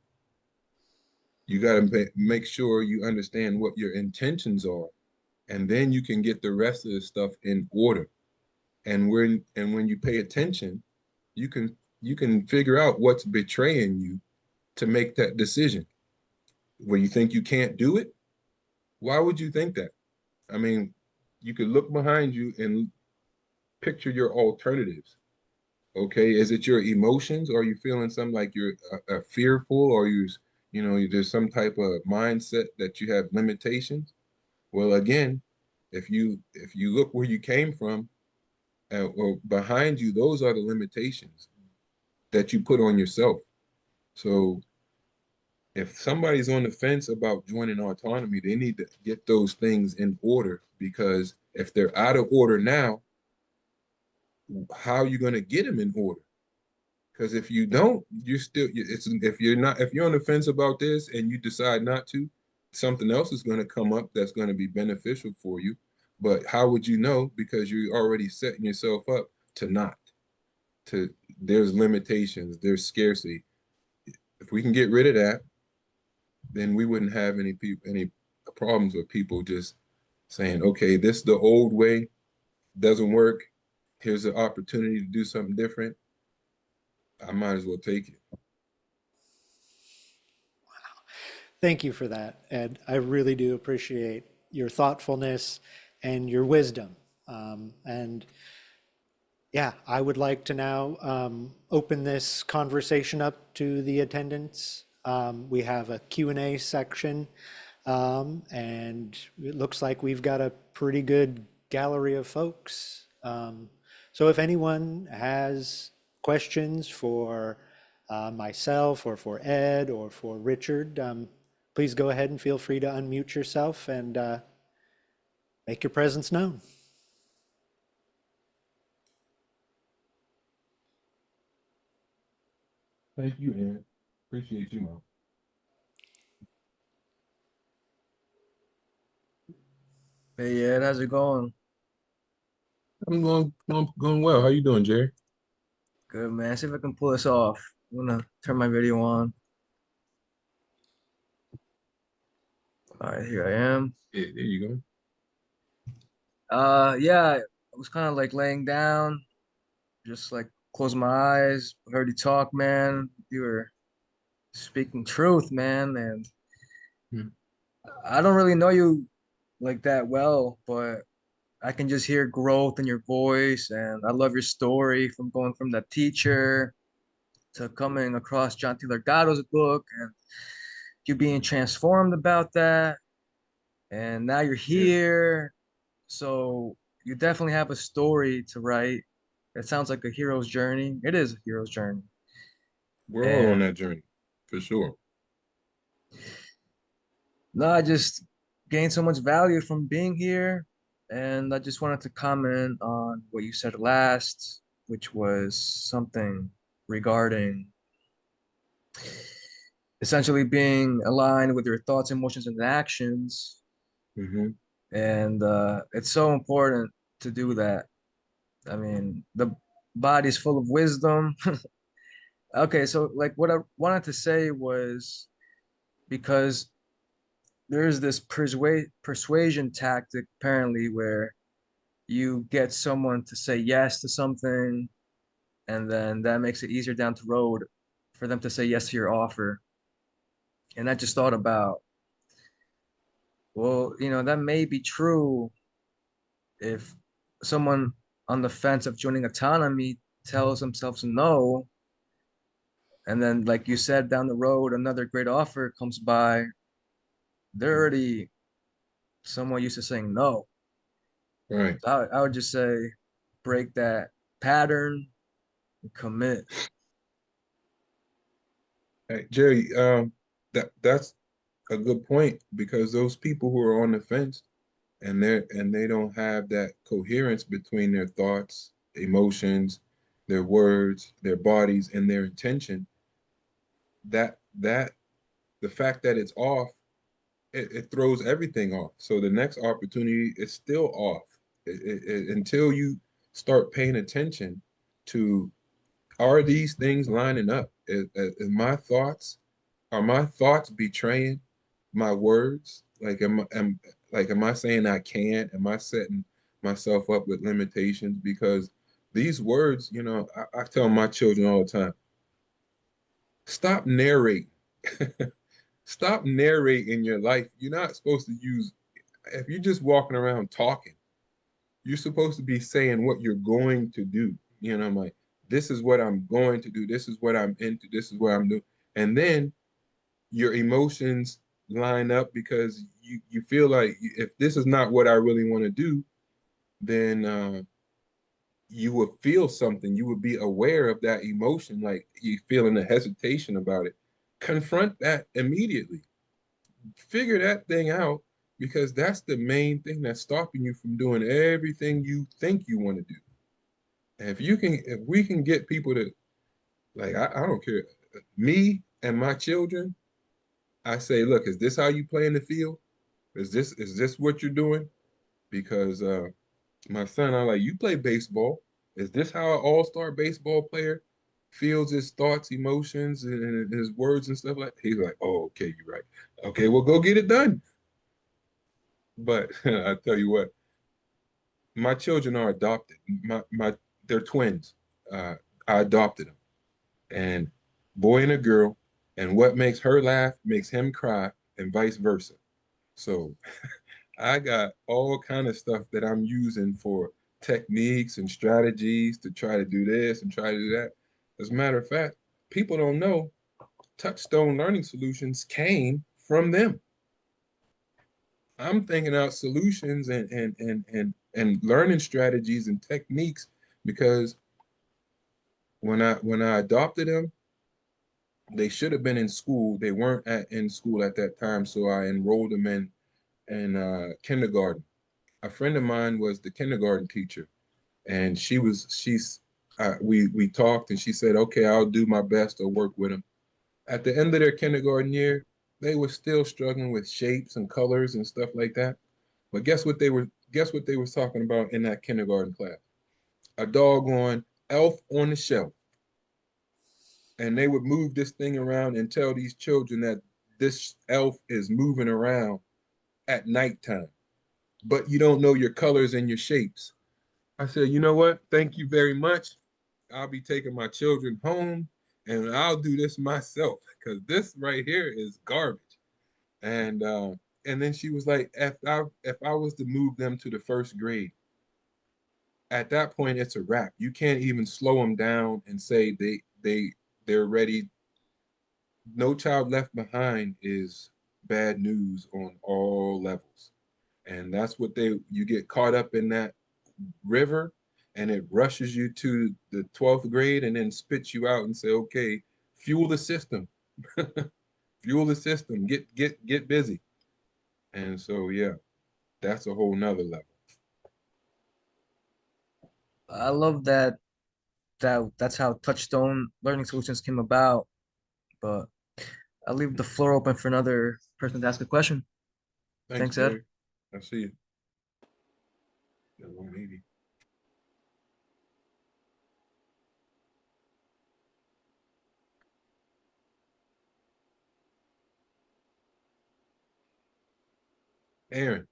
B: You got to make sure you understand what your intentions are, and then you can get the rest of the stuff in order. And when you pay attention, you can figure out what's betraying you to make that decision. Where you think you can't do it, why would you think that? I mean, you could look behind you and picture your alternatives. Okay, is it your emotions? Or are you feeling something like you're fearful, or there's some type of mindset that you have limitations? Well, again, if you look where you came from, or behind you, those are the limitations that you put on yourself. So if somebody's on the fence about joining autonomy, they need to get those things in order, because if they're out of order now, how are you going to get them in order? Because if you don't, if you're on the fence about this and you decide not to, something else is going to come up that's going to be beneficial for you. But how would you know? Because you're already setting yourself up to not. To There's limitations, there's scarcity. If we can get rid of that, then we wouldn't have any problems with people just saying, okay, this is the old way, doesn't work. Here's the opportunity to do something different. I might as well take it.
A: Thank you for that, Ed. I really do appreciate your thoughtfulness and your wisdom. And yeah, I would like to now open this conversation up to the attendants. We have a Q&A section, and it looks like we've got a pretty good gallery of folks. So if anyone has questions for myself or for Ed or for Richard, please go ahead and feel free to unmute yourself and make your presence known.
B: Thank you, Aaron. Appreciate you, man.
C: Hey Ed, how's it going?
B: I'm going well. How you doing, Jerry?
C: Good man. See if I can pull this off. I'm gonna turn my video on. All right, here I am.
B: Yeah, there you go.
C: Yeah, I was kind of like laying down, just like closed my eyes, heard you talk, man. You were speaking truth, man, and
B: Hmm.
C: I don't really know you like that well, but I can just hear growth in your voice, and I love your story from going from that teacher to coming across John T. Delgado's book and you being transformed about that. And now you're
B: Yeah,
C: here. So you definitely have a story to write. It sounds like a hero's journey. It is a hero's journey.
B: we're all on
C: And
B: that journey for sure.
C: no, I just gained so much value from being here. And I just wanted to comment on what you said last, which was something regarding essentially being aligned with your thoughts, emotions, and actions.
B: Hmm.
C: And it's so important to do that. I mean, the body's full of wisdom. Okay, so like what I wanted to say was because there's this persuasion tactic apparently where you get someone to say yes to something, and then that makes it easier down the road for them to say yes to your offer. And I just thought about, well, that may be true if someone on the fence of joining autonomy tells themselves no, and then like you said, down the road another great offer comes by, they're already somewhat used to saying no.
B: Right.
C: So I would just say break that pattern and commit.
B: Hey, Jerry, that's a good point because those people who are on the fence and they don't have that coherence between their thoughts, emotions, their words, their bodies, and their intention, that the fact that it's off, it throws everything off. So the next opportunity is still off until you start paying attention to, are these things lining up? Is my thoughts, are my thoughts betraying my words? Am I saying I can't? Am I setting myself up with limitations? Because these words, I tell my children all the time, stop narrating. Stop narrating your life. You're not supposed to use, if you're just walking around talking, you're supposed to be saying what you're going to do. I'm like, this is what I'm going to do. This is what I'm into. This is what I'm doing. And then your emotions line up because you feel like if this is not what I really want to do, then you would feel something. You would be aware of that emotion, like you feeling a hesitation about it. Confront that immediately. Figure that thing out because that's the main thing that's stopping you from doing everything you think you want to do. And if we can get people to, like, I don't care, me and my children, I say, look, is this how you play in the field? Is this what you're doing? Because my son, I'm like, you play baseball. Is this how an all-star baseball player feels his thoughts, emotions, and his words and stuff like? He's like, oh, okay, you're right. Okay, well, go get it done. But I tell you what, my children are adopted. They're twins. Uh, I adopted them, and boy and a girl, and what makes her laugh makes him cry, and vice versa. So I got all kind of stuff that I'm using for techniques and strategies to try to do this and try to do that. As a matter of fact, people don't know Touchstone Learning Solutions came from them. I'm thinking out solutions and learning strategies and techniques because when I adopted them, they should have been in school. They weren't in school at that time, so I enrolled them in kindergarten. A friend of mine was the kindergarten teacher, and we talked, and she said, "Okay, I'll do my best to work with them." At the end of their kindergarten year, they were still struggling with shapes and colors and stuff like that. But guess what they were talking about in that kindergarten class? A doggone elf on the shelf. And they would move this thing around and tell these children that this elf is moving around at nighttime, but you don't know your colors and your shapes. I said, you know what? Thank you very much. I'll be taking my children home and I'll do this myself because this right here is garbage. And uh, and then she was like, if I was to move them to the first grade, at that point it's a wrap. You can't even slow them down and say they're ready. No Child Left Behind is bad news on all levels. And that's what you get caught up in that river, and it rushes you to the 12th grade and then spits you out and say, okay, fuel the system. Fuel the system. Get busy. And so yeah, that's a whole nother level.
C: I love that's how Touchstone Learning Solutions came about. But I'll leave the floor open for another person to ask a question.
B: Thanks,
C: Thanks, Ed.
B: Joey. I see you. Yeah, 180. Aaron,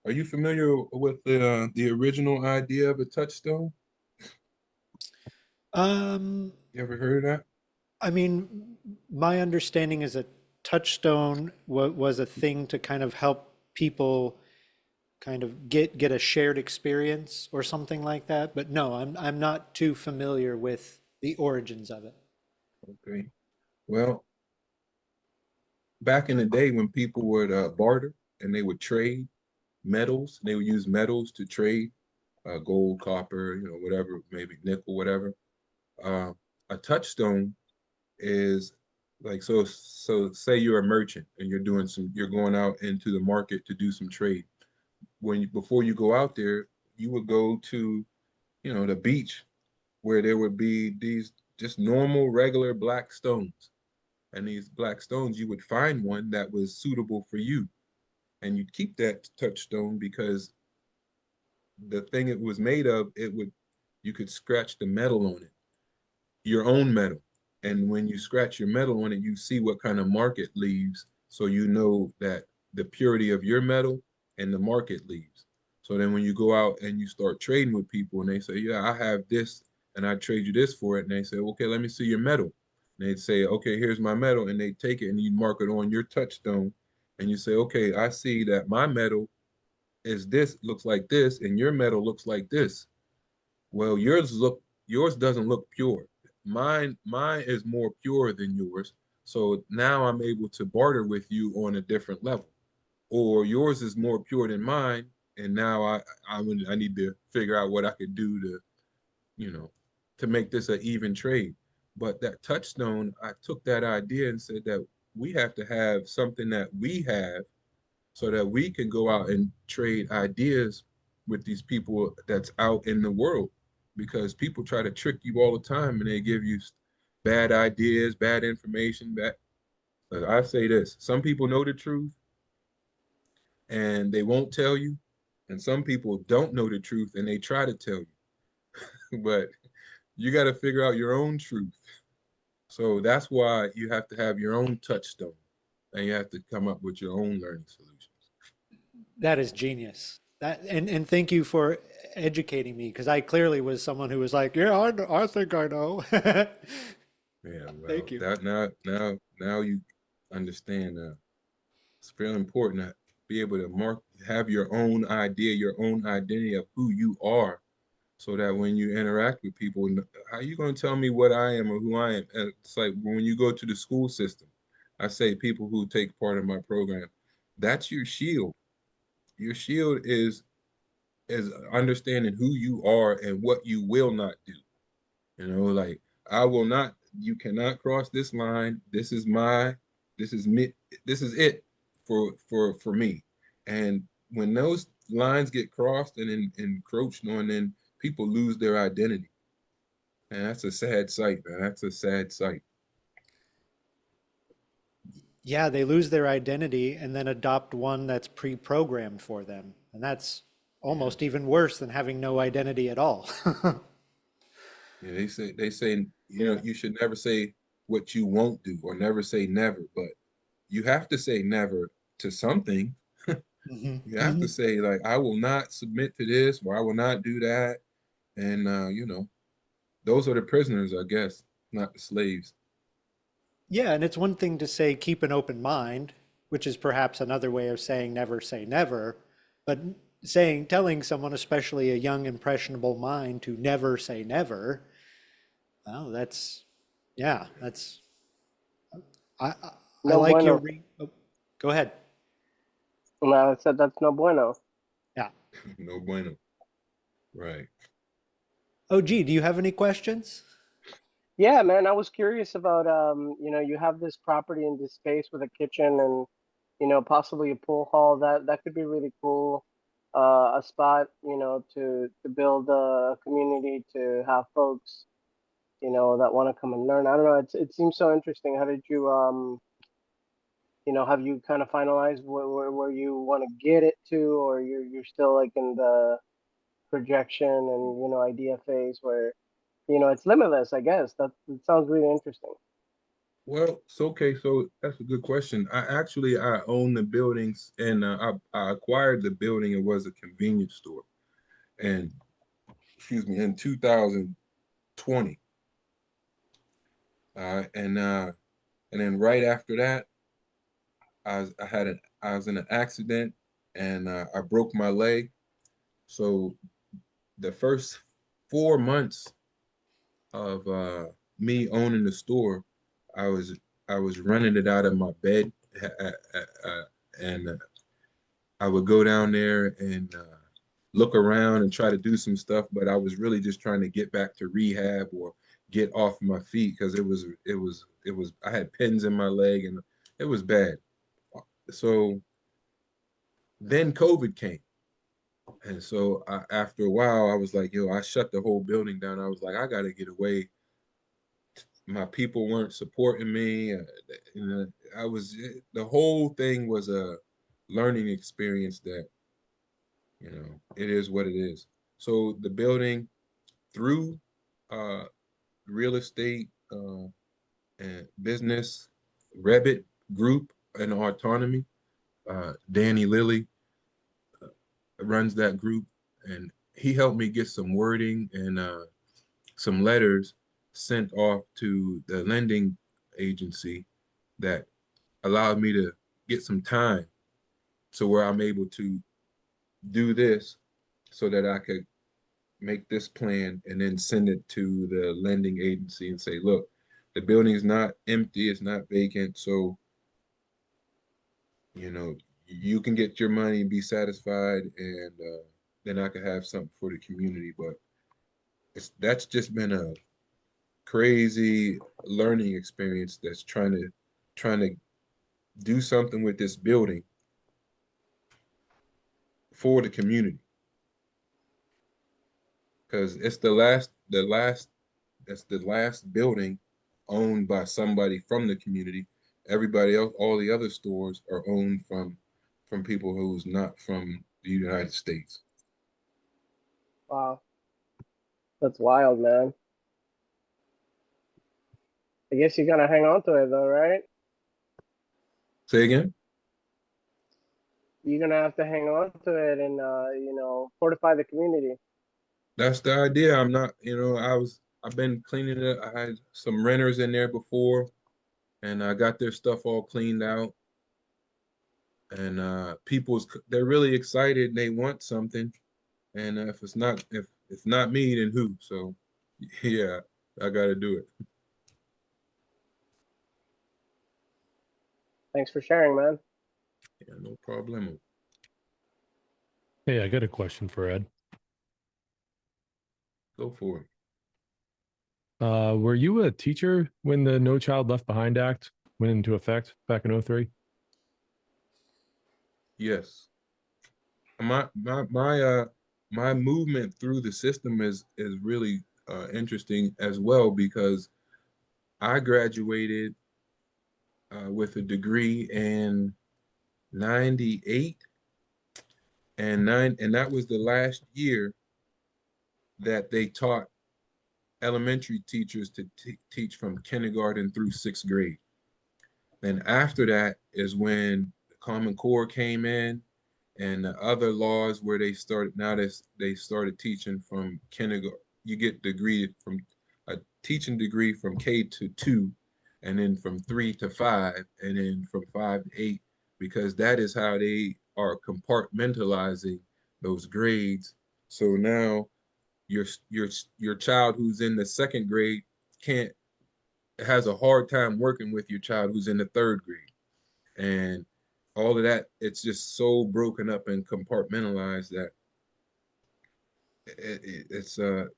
B: are you familiar with the original idea of a touchstone?
A: Um,
B: You ever heard of that?
A: I mean, my understanding is a touchstone was a thing to kind of help people kind of get a shared experience or something like that. But no, I'm not too familiar with the origins of it.
B: Okay. Well, back in the day when people would barter and they would trade metals, they would use metals to trade gold, copper, whatever, maybe nickel, whatever. Uh, a touchstone is like, so say you're a merchant and you're going out into the market to do some trade. Before you go out there, you would go to, the beach where there would be these just normal, regular black stones. And these black stones, you would find one that was suitable for you. And you'd keep that touchstone because the thing it was made of, you could scratch the metal on it, your own metal. And when you scratch your metal on it, you see what kind of mark it leaves. So you know that the purity of your metal and the market leaves. So then when you go out and you start trading with people and they say, yeah, I have this and I trade you this for it. And they say, okay, let me see your metal. And they'd say, okay, here's my metal. And they take it and you mark it on your touchstone. And you say, okay, I see that my metal looks like this, and your metal looks like this. Well, yours doesn't look pure. Mine is more pure than yours. So now I'm able to barter with you on a different level. Or yours is more pure than mine, and now I need to figure out what I could do you know, to make this an even trade. But that touchstone, I took that idea and said that we have to have something that we have so that we can go out and trade ideas with these people that's out in the world, because people try to trick you all the time and they give you bad ideas, bad information. I say this: some people know the truth and they won't tell you, and some people don't know the truth and they try to tell you. But you got to figure out your own truth. So that's why you have to have your own touchstone and you have to come up with your own learning solutions.
A: That is genius. And thank you for educating me because I clearly was someone who was like, yeah, I think I know.
B: Yeah, well,
A: Thank you.
B: that now you understand. It's very important to be able to have your own idea, your own identity of who you are, so that when you interact with people, how are you going to tell me what I am or who I am? It's like when you go to the school system, I say people who take part in my program, that's your shield. Your shield is understanding who you are and what you will not do. Like, I will not, you cannot cross this line. This is me, this is it for me. And when those lines get crossed and encroached on, then people lose their identity. And that's a sad sight, man. That's a sad sight.
A: Yeah, they lose their identity and then adopt one that's pre-programmed for them. And that's
B: Yeah.
A: almost even worse than having no identity at all.
B: Yeah, they say, you should never say what you won't do or never say never, but you have to say never to something.
A: Mhm,
B: You have to
A: mhm.
B: say, like, I will not submit to this or I will not do that. And those are the prisoners, I guess, not the slaves.
A: Yeah, and it's one thing to say keep an open mind, which is perhaps another way of saying never say never. But telling someone, especially a young, impressionable mind, to never say never, well, yeah, I, I, I
D: No
A: like your
D: bueno.
A: oh, go ahead.
D: No, I said that's no bueno.
A: Yeah.
B: No bueno. Right.
A: Oh, gee, do you have any questions?
D: Yeah, man, I was curious about you have this property in this space with a kitchen and possibly a pool hall. That could be really cool. A spot, to build a community, to have folks, that want to come and learn. I don't know, it seems so interesting. How did you have you kind of finalized where you want to get it to, or you're still like in the projection and idea phase where it's limitless, I guess. That sounds really interesting.
B: Well, it's okay. So that's a good question. I own the buildings, and I acquired the building. It was a convenience store, and excuse me, in 2020. And then right after that, I was in an accident, and I broke my leg. So the first 4 months of me owning the store, I was I was running it out of my bed, and I would go down there and look around and try to do some stuff, but I was really just trying to get back to rehab or get off my feet because it was I had pins in my leg and it was bad. So then COVID came. And so after a while, I was like, yo, I shut the whole building down. I was like, I got to get away. My people weren't supporting me. I was, the whole thing was a learning experience that, it is what it is. So the building through uh, real estate and business, Revit group and autonomy, Danny Lilly runs that group, and he helped me get some wording and some letters sent off to the lending agency that allowed me to get some time so where I'm able to do this so that I could make this plan and then send it to the lending agency and say, look, the building is not empty, it's not vacant. So, you know, you can get your money and be satisfied, and then I could have something for the community. But that's just been a crazy learning experience that's trying to do something with this building for the community because it's that's the last building owned by somebody from the community. Everybody else, all the other stores are owned from people who's not from the United States.
D: Wow, that's wild, man. I guess you're gonna hang on to it though, right?
B: Say again?
D: You're gonna have to hang on to it and fortify the community.
B: That's the idea. I'm not, I've been cleaning it. I had some renters in there before, and I got their stuff all cleaned out. And they're really excited and they want something. And if not me, then who? So yeah, I gotta do it.
D: Thanks for sharing, man.
B: Yeah, no problem.
E: Hey, I got a question for Ed.
B: Go for it.
E: Were you a teacher when the No Child Left Behind Act went into effect back in '03?
B: Yes. My movement through the system is really interesting as well because I graduated with a degree in '98 and that was the last year that they taught elementary teachers to teach from kindergarten through sixth grade. Then after that is when the Common Core came in and the other laws where they started teaching from kindergarten. You get degree from a teaching degree from K to 2, and then from 3 to 5, and then from 5 to 8, because that is how they are compartmentalizing those grades. So now your child who's in the second grade can't has a hard time working with your child who's in the third grade. And all of that, it's just so broken up and compartmentalized that it's the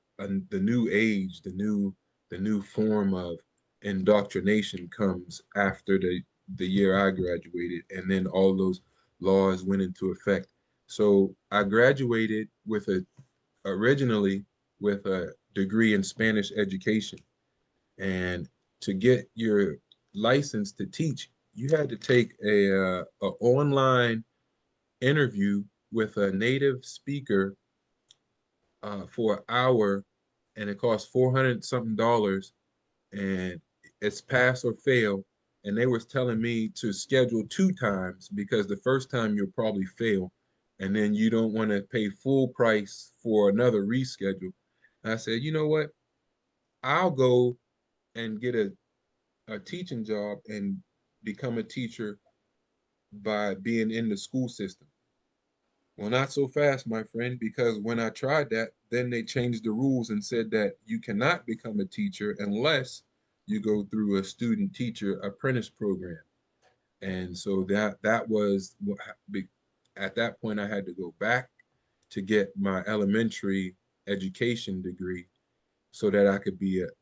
B: new age, the new form of indoctrination comes after the year I graduated, and then all those laws went into effect. So I graduated with originally with a degree in Spanish education, and to get your license to teach, you had to take a online interview with a native speaker for an hour, and it cost 400 something dollars, and it's pass or fail. And they was telling me to schedule 2 times because the first time you'll probably fail, and then you don't want to pay full price for another reschedule. And I said, you know what? I'll go and get a teaching job and become a teacher by being in the school system. Well, not so fast, my friend, because when I tried that, then they changed the rules and said that you cannot become a teacher unless you go through a student teacher apprentice program. And so that was at that point I had to go back to get my elementary education degree so that I could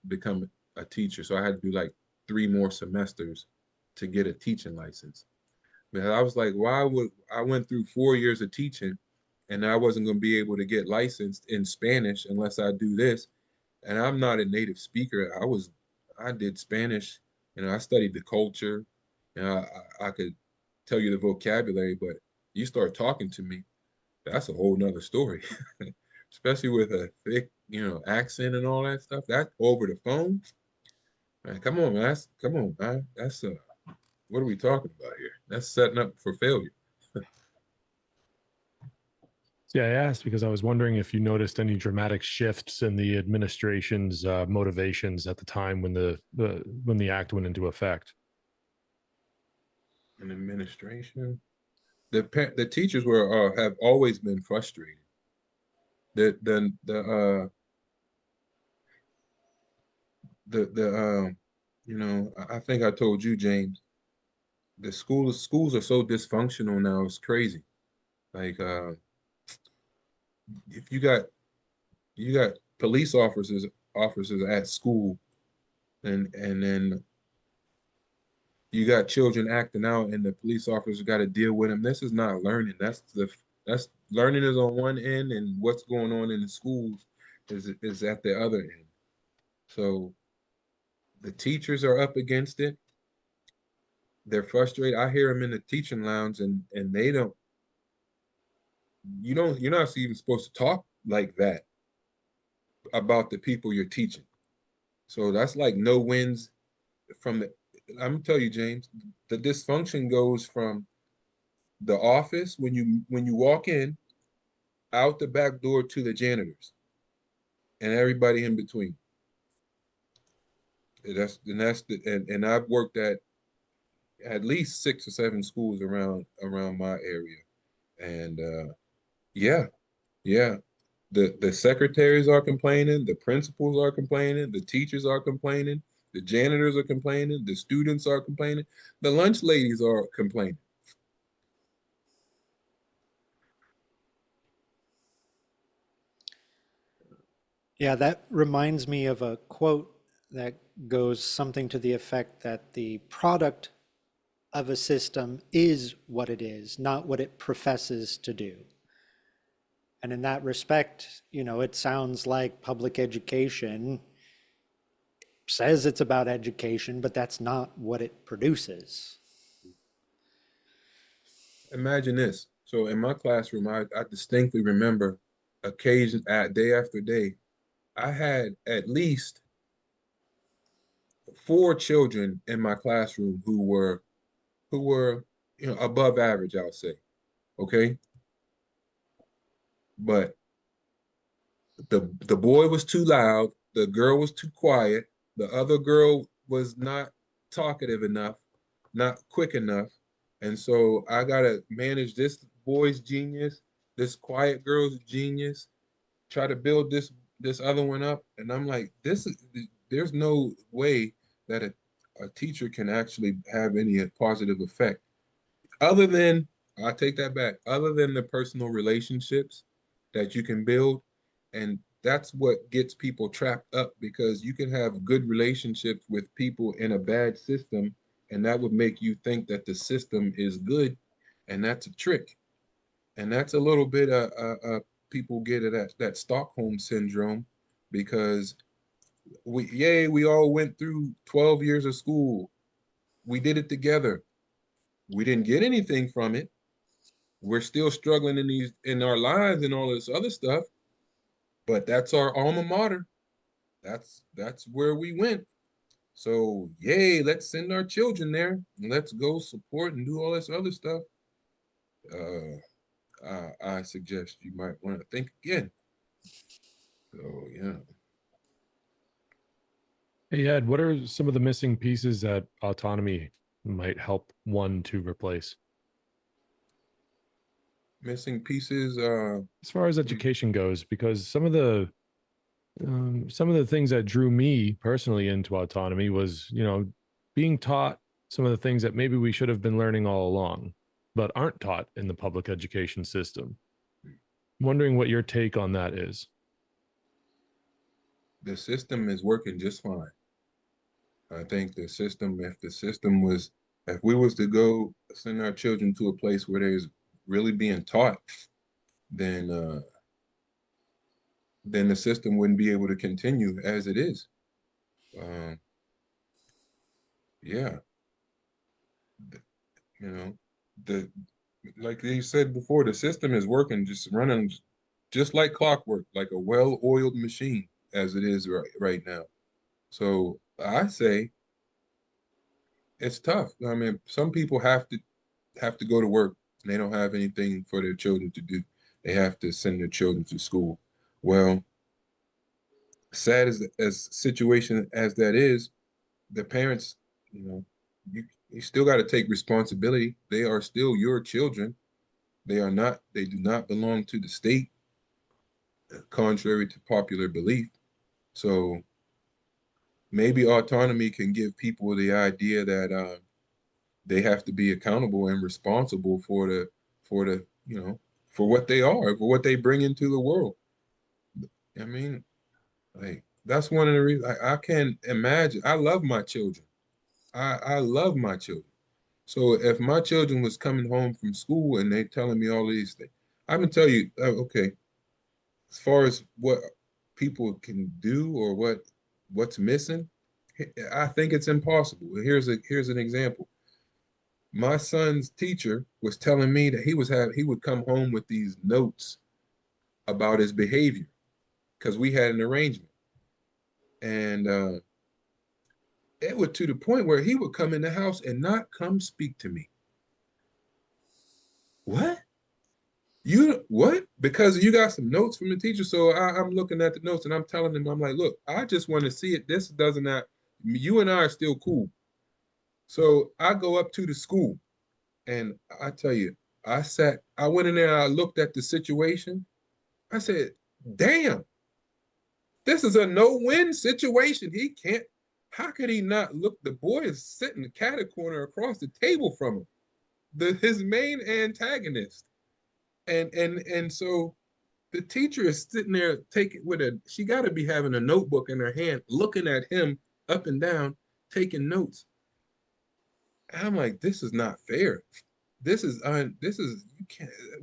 B: become a teacher. So I had to do like 3 more semesters to get a teaching license. Because I was like, why would I went through 4 years of teaching and I wasn't going to be able to get licensed in Spanish unless I do this. And I'm not a native speaker. I did Spanish, I studied the culture, and I could tell you the vocabulary, but you start talking to me, that's a whole nother story. Especially with a thick, accent and all that stuff. That over the phone, man, come on, man. Come on, man. That's what are we talking about here? That's setting up for failure.
E: Yeah, I asked because I was wondering if you noticed any dramatic shifts in the administration's motivations at the time when the act went into effect.
B: In administration, the teachers were have always been frustrated. The I think I told you, James, the schools are so dysfunctional now. It's crazy. Like if you got police officers at school, and then you got children acting out, and the police officers got to deal with them. This is not learning. That's learning is on one end, and what's going on in the schools is at the other end. So the teachers are up against it. They're frustrated. I hear them in the teaching lounge, and they don't. You're not even supposed to talk like that about the people you're teaching. So that's like no wins from the. I'm gonna tell you, James, the dysfunction goes from the office when you walk in, out the back door to the janitors, and everybody in between. And I've worked at least 6 or 7 schools around my area, and yeah, yeah. The secretaries are complaining, the principals are complaining, the teachers are complaining, the janitors are complaining, the students are complaining, the lunch ladies are complaining.
A: Yeah, that reminds me of a quote that goes something to the effect that the product of a system is what it is, not what it professes to do. And in that respect, it sounds like public education says it's about education, but that's not what it produces.
B: Imagine this. So in my classroom, I distinctly remember occasion at day after day, I had at least 4 children in my classroom who were above average, I'll say. Okay. But the boy was too loud, the girl was too quiet, the other girl was not talkative enough, not quick enough. And so I gotta manage this boy's genius, this quiet girl's a genius. Try to build this other one up, and I'm like, there's no way that a teacher can actually have any positive effect other than, I take that back, other than the personal relationships that you can build. And that's what gets people trapped up, because you can have good relationships with people in a bad system, and that would make you think that the system is good, and that's a trick. And that's a little bit people get it at that Stockholm syndrome, because we all went through 12 years of school. We did it together. We didn't get anything from it. We're still struggling in our lives and all this other stuff, but that's our alma mater. That's where we went. So yay, let's send our children there and let's go support and do all this other stuff. I suggest you might want to think again. So yeah.
E: Hey, Ed, what are some of the missing pieces that autonomy might help one to replace?
B: Missing pieces.
E: As far as education goes, because some of the things that drew me personally into autonomy was, being taught some of the things that maybe we should have been learning all along, but aren't taught in the public education system. I'm wondering what your take on that is.
B: The system is working just fine. I think if we was to go send our children to a place where there's really being taught, then the system wouldn't be able to continue as it is. Yeah, you know, the like you said before, the system is working, just running, just like clockwork, like a well-oiled machine as it is right now. So I say it's tough. I mean, some people have to go to work and they don't have anything for their children to do. They have to send their children to school. Well, sad as situation as that is, the parents, you know, you still got to take responsibility. They are still your children. They do not belong to the state, contrary to popular belief. So maybe autonomy can give people the idea that they have to be accountable and responsible for the for what they are, for what they bring into the world. I mean, like that's one of the reasons I can't imagine. I love my children. I love my children. So if my children was coming home from school and they telling me all these things, I can tell you, okay, as far as what people can do or what's missing, I think it's impossible. Here's an example. My son's teacher was telling me that he would come home with these notes about his behavior because we had an arrangement, and it was to the point where he would come in the house and not come speak to me. What? You what? Because you got some notes from the teacher. So I'm looking at the notes and I'm telling him, I'm like, look, I just want to see it. This doesn't not, you and I are still cool. So I go up to the school and I tell you, I went in there, I looked at the situation. I said, damn, this is a no-win situation. He can't, how could he not look? The boy is sitting cat a corner across the table from him, his main antagonist. And so the teacher is sitting there taking she got to be having a notebook in her hand, looking at him up and down, taking notes. And I'm like, this is not fair.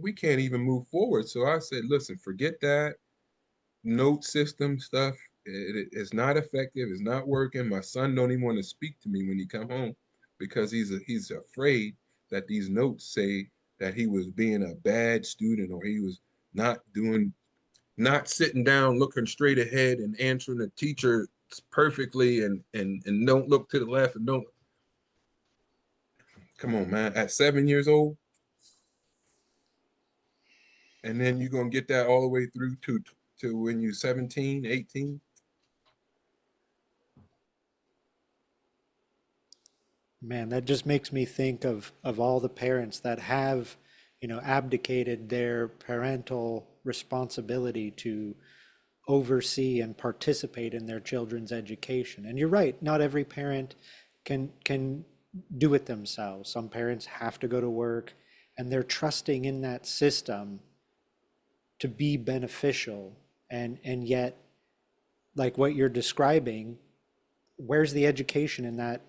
B: We can't even move forward. So I said, listen, forget that note system stuff. It's not effective. It's not working. My son don't even want to speak to me when he come home because he's afraid that these notes say that he was being a bad student or he was not sitting down, looking straight ahead and answering the teacher perfectly and don't look to the left and don't. Come on, man. At 7 years old, and then you're gonna get that all the way through to when you're 17, 18.
A: Man, that just makes me think of all the parents that have abdicated their parental responsibility to oversee and participate in their children's education. And you're right, not every parent can do it themselves. Some parents have to go to work, and they're trusting in that system to be beneficial. And yet, like what you're describing, where's the education in that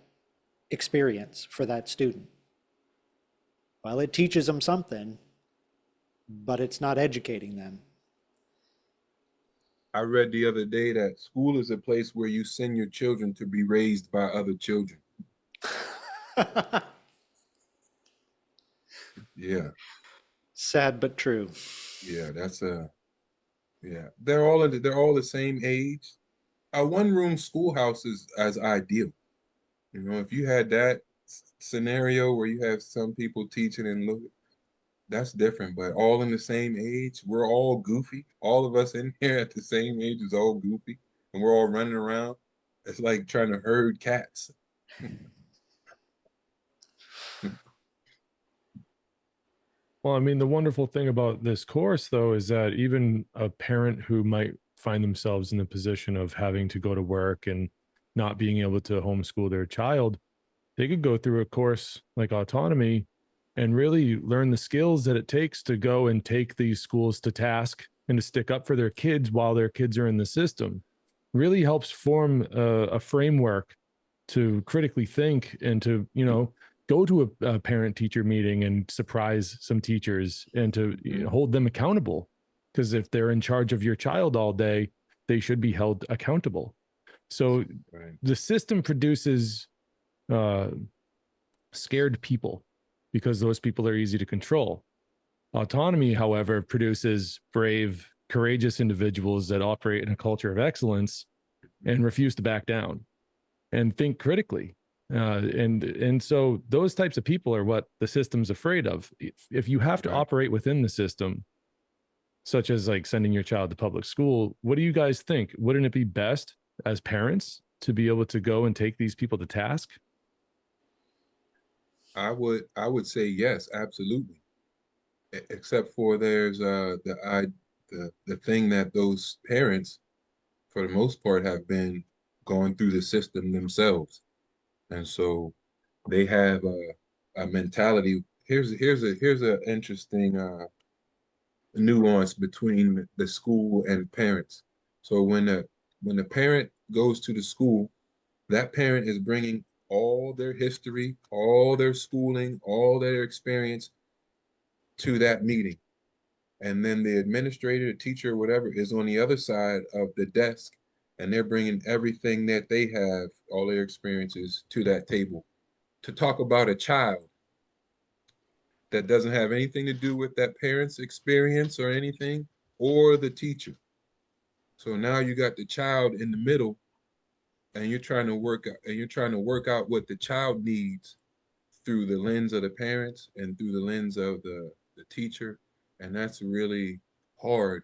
A: experience for that student? Well, it teaches them something, but it's not educating them.
B: I read the other day that school is a place where you send your children to be raised by other children. Yeah,
A: Sad but true.
B: yeah, that's a yeah. They're all the same age. A one-room schoolhouse is as ideal. If you had that scenario where you have some people teaching and look, that's different. But all in the same age, we're all goofy. All of us in here at the same age is all goofy, and we're all running around. It's like trying to herd cats.
E: Well, I mean, the wonderful thing about this course, though, is that even a parent who might find themselves in the position of having to go to work and not being able to homeschool their child, they could go through a course like autonomy and really learn the skills that it takes to go and take these schools to task and to stick up for their kids while their kids are in the system. Really helps form a framework to critically think and to, go to a parent teacher meeting and surprise some teachers and to hold them accountable. Because if they're in charge of your child all day, they should be held accountable. So
B: Right.
E: the system produces scared people because those people are easy to control. Autonomy, however, produces brave, courageous individuals that operate in a culture of excellence and refuse to back down and think critically. And so those types of people are what the system's afraid of. If you have to
B: Right.
E: operate within the system, such as like sending your child to public school, what do you guys think? Wouldn't it be best as parents to be able to go and take these people to task?
B: I would say yes, absolutely. Except for there's the thing that those parents, for the most part, have been going through the system themselves, and so they have a mentality. Here's a interesting nuance between the school and parents. So when the parent goes to the school, that parent is bringing all their history, all their schooling, all their experience to that meeting. And then the administrator, the teacher, whatever, is on the other side of the desk, and they're bringing everything that they have, all their experiences, to that table to talk about a child that doesn't have anything to do with that parent's experience or anything, or the teacher. So now you got the child in the middle, and you're trying to work out what the child needs through the lens of the parents and through the lens of the teacher. And that's really hard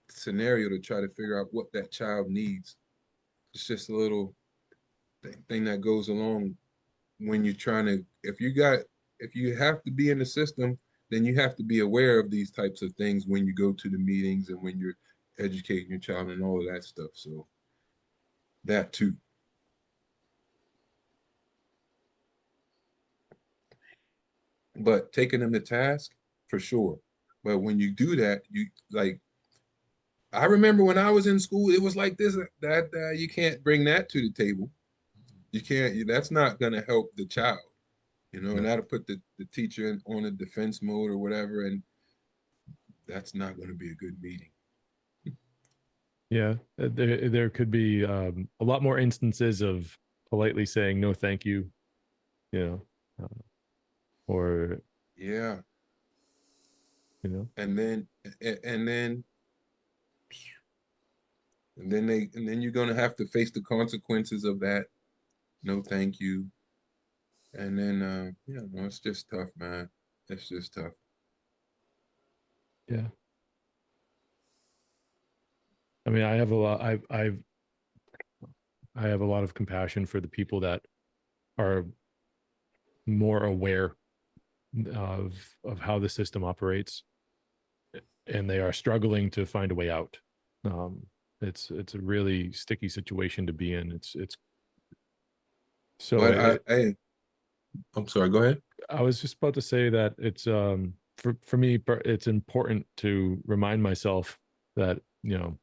B: scenario to try to figure out what that child needs. It's just a little thing that goes along when you're trying to, if you have to be in the system, then you have to be aware of these types of things when you go to the meetings and when you're educating your child and all of that stuff. So that too. But taking them to task, for sure. But when you do that, you like, I remember when I was in school, it was like this, that you can't bring that to the table. You can't, that's not going to help the child, and that'll put the teacher on a defense mode or whatever. And that's not going to be a good meeting.
E: Yeah, there could be a lot more instances of politely saying no, thank you, you know, or
B: Yeah.
E: you know,
B: And then, and then, and then you're going to have to face the consequences of that. No, thank you. And then, no, it's just tough, man. It's just tough.
E: yeah. I mean, I have a lot. I have a lot of compassion for the people that are more aware of how the system operates, and they are struggling to find a way out. It's a really sticky situation to be in. It's so
B: But I'm sorry, go ahead.
E: I was just about to say that it's for me it's important to remind myself that, you know,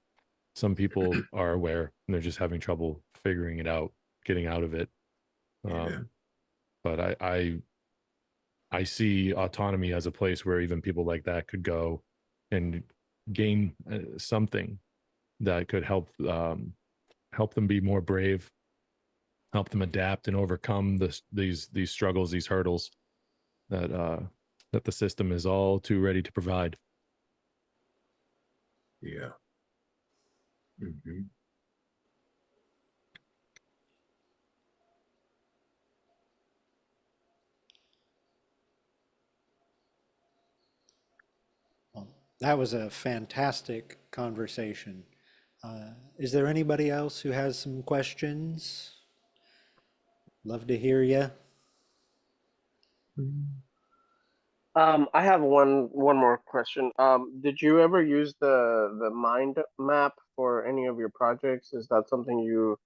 E: some people are aware and they're just having trouble figuring it out, getting out of it.
B: Yeah.
E: But I see autonomy as a place where even people like that could go and gain something that could help them be more brave, help them adapt and overcome these struggles, these hurdles that the system is all too ready to provide.
B: Yeah. Mm-hmm.
A: Well, that was a fantastic conversation. Is there anybody else who has some questions? Love to hear you.
D: I have one more question. Did you ever use the mind map for any of your projects? Is that something you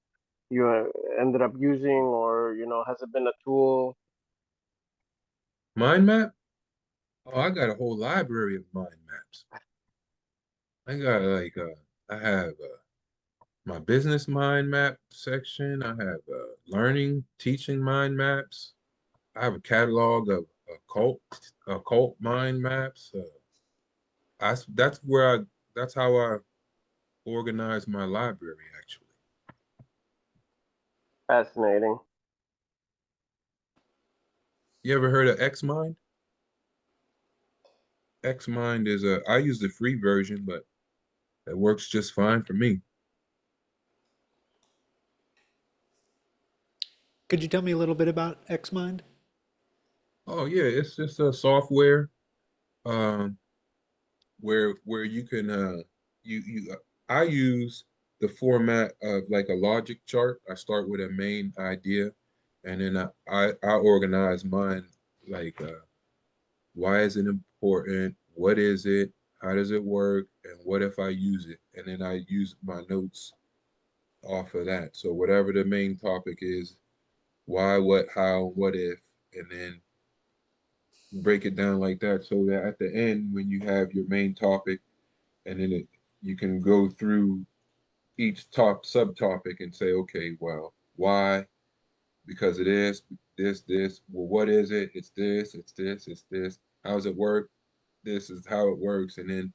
D: ended up using, or has it been a tool?
B: Mind map? Oh, I got a whole library of mind maps. I got like I have my business mind map section. I have learning, teaching mind maps. I have a catalog of occult mind maps. That's where that's how I organize my library actually.
D: Fascinating.
B: You ever heard of Xmind? Xmind is I use the free version, but it works just fine for me.
A: Could you tell me a little bit about XMind?
B: Oh yeah, it's just a software um, where you can I use the format of like a logic chart. I start with a main idea, and then I organize mine like why is it important? What is it? How does it work? And what if I use it? And then I use my notes off of that. So whatever the main topic is, why, what, how, what if, and then break it down like that so that at the end when you have your main topic and then you can go through each subtopic and say, okay, well, why? Because it is this. Well, what is it? It's this, it's this, it's this. How does it work? This is how it works. And then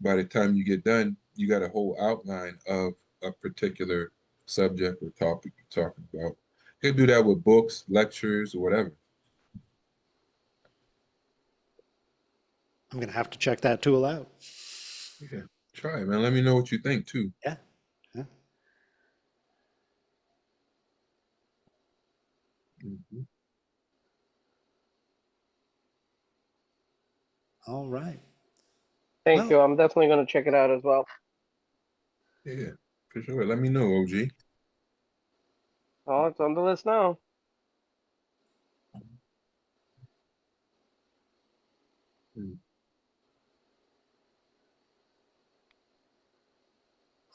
B: by the time you get done, you got a whole outline of a particular subject or topic you're talking about. You can do that with books, lectures, or whatever.
A: I'm going to have to check that tool out.
B: Yeah, try it, man. Let me know what you think too.
A: Yeah. Yeah.
B: Mhm.
A: All right.
D: Thank
A: Well,
D: you. I'm definitely going to check it out as well.
B: Yeah, for sure. Let me know, OG.
D: Oh, it's on the list now.
B: Mm.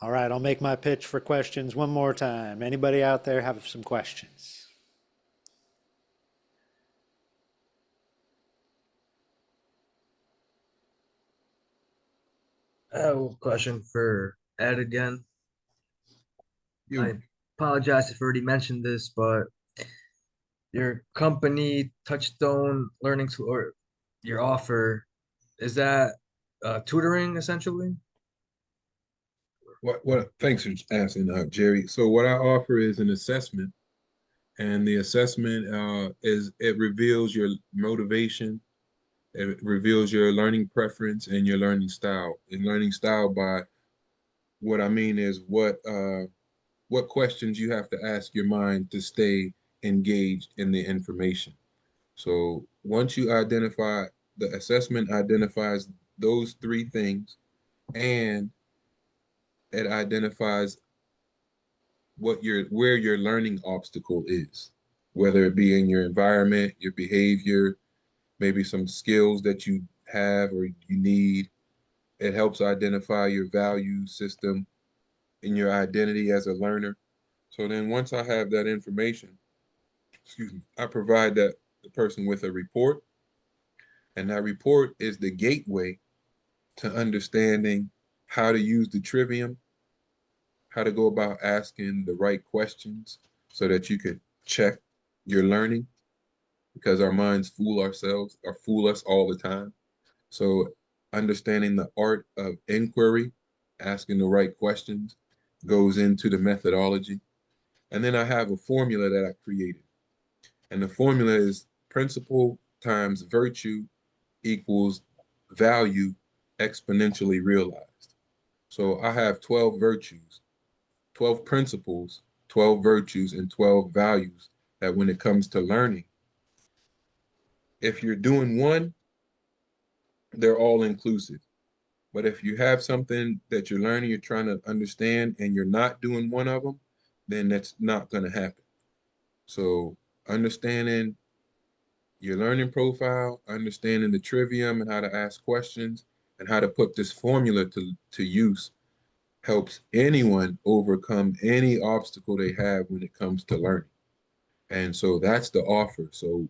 A: all right. I'll make my pitch for questions one more time. Anybody out there have some questions?
C: I have a question for Ed again.
B: You,
C: I apologize if I already mentioned this, but your company Touchstone Learning Tool or your offer, is that tutoring essentially?
B: thanks for asking, Jerry. So what I offer is an assessment, and the assessment it reveals your motivation, it reveals your learning preference and your learning style. And learning style by what I mean is what questions you have to ask your mind to stay engaged in the information. So once you identify, the assessment identifies those three things, and it identifies where your learning obstacle is, whether it be in your environment, your behavior, maybe some skills that you have or you need. It helps identify your value system and your identity as a learner. So then once I have that information, excuse me, I provide that the person with a report, and that report is the gateway to understanding how to use the trivium, how to go about asking the right questions so that you can check your learning, because our minds fool ourselves or fool us all the time. So understanding the art of inquiry, asking the right questions, goes into the methodology. And then I have a formula that I created. And the formula is principle times virtue equals value exponentially realized. So I have 12 virtues, 12 principles, 12 virtues, and 12 values that when it comes to learning, if you're doing one, they're all inclusive. But if you have something that you're learning, you're trying to understand, and you're not doing one of them, then that's not going to happen. So understanding your learning profile, understanding the trivium and how to ask questions and how to put this formula to use helps anyone overcome any obstacle they have when it comes to learning. And so that's the offer. So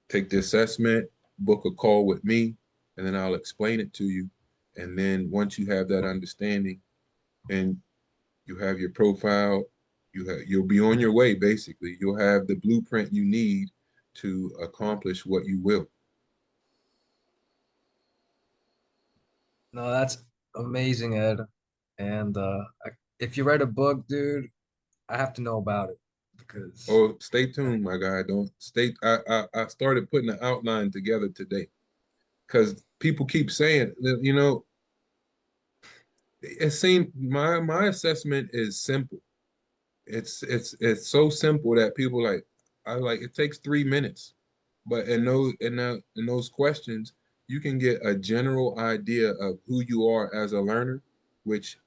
B: take the assessment, book a call with me, and then I'll explain it to you. And then once you have that understanding and you have your profile, you'll be on your way, basically. You'll have the blueprint you need to accomplish what you will.
C: No, that's amazing, Ed. And if you write a book, dude, I have to know about it because
B: Oh, stay tuned, my guy. Don't stay. I started putting the outline together today because people keep saying that, it seemed my assessment is simple. It's so simple that people like, I like it takes 3 minutes, but in those questions, you can get a general idea of who you are as a learner, which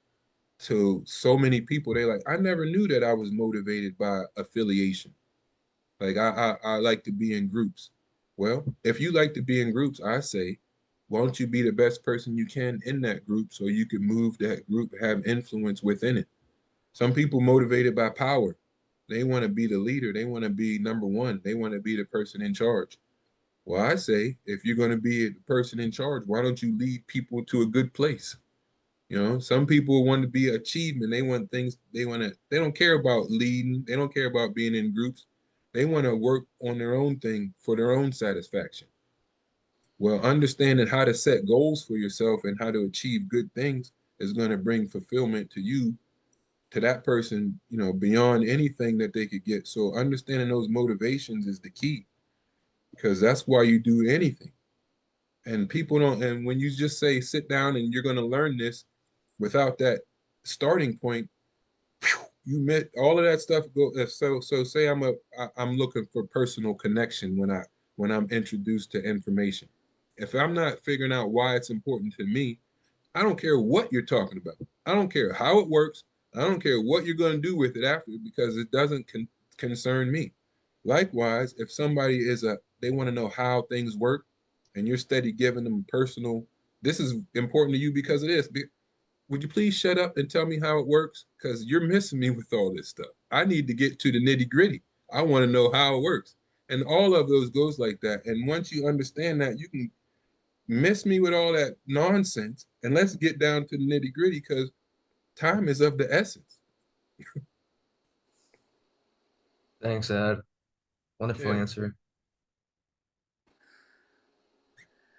B: to so many people, they like, I never knew that I was motivated by affiliation. Like I like to be in groups. Well, if you like to be in groups, I say, why don't you be the best person you can in that group so you can move that group, have influence within it. Some people motivated by power. They want to be the leader. They want to be number one. They want to be the person in charge. Well, I say, if you're going to be the person in charge, why don't you lead people to a good place? Some people want to be achievement. They want things, they don't care about leading. They don't care about being in groups. They want to work on their own thing for their own satisfaction. Well, understanding how to set goals for yourself and how to achieve good things is going to bring fulfillment to you, to that person, beyond anything that they could get. So understanding those motivations is the key, because that's why you do anything. And people don't, and when you just say sit down and you're going to learn this without that starting point, you met all of that stuff. So say I'm looking for personal connection when I'm introduced to information. If I'm not figuring out why it's important to me, I don't care what you're talking about. I don't care how it works. I don't care what you're going to do with it after, because it doesn't concern me. Likewise, if somebody they want to know how things work, and you're steady giving them personal, this is important to you because it is. Would you please shut up and tell me how it works? Because you're missing me with all this stuff. I need to get to the nitty gritty. I want to know how it works. And all of those goes like that. And once you understand that, you can miss me with all that nonsense, and let's get down to the nitty gritty, because time is of the essence.
C: thanks, Ed. Wonderful
B: Yeah.
C: answer.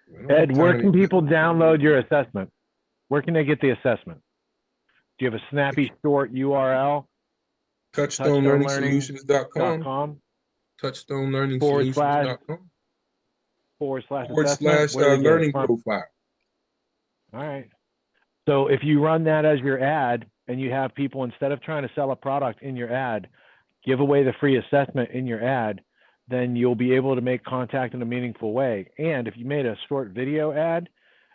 B: I don't
F: Ed,
B: have
F: where
B: time
F: can
B: to,
F: people download your assessment? Where can they get the assessment? Do you have a snappy short URL?
B: touchstonelearningsolutions.com,
F: touchstonelearning.com
B: touchstonelearningsolutions.com
F: //
B: forward
F: assessment.
B: slash
F: Where do they get it
B: learning
F: from?
B: profile.
F: All right. So if you run that as your ad and you have people, instead of trying to sell a product in your ad, give away the free assessment in your ad, then you'll be able to make contact in a meaningful way. And if you made a short video ad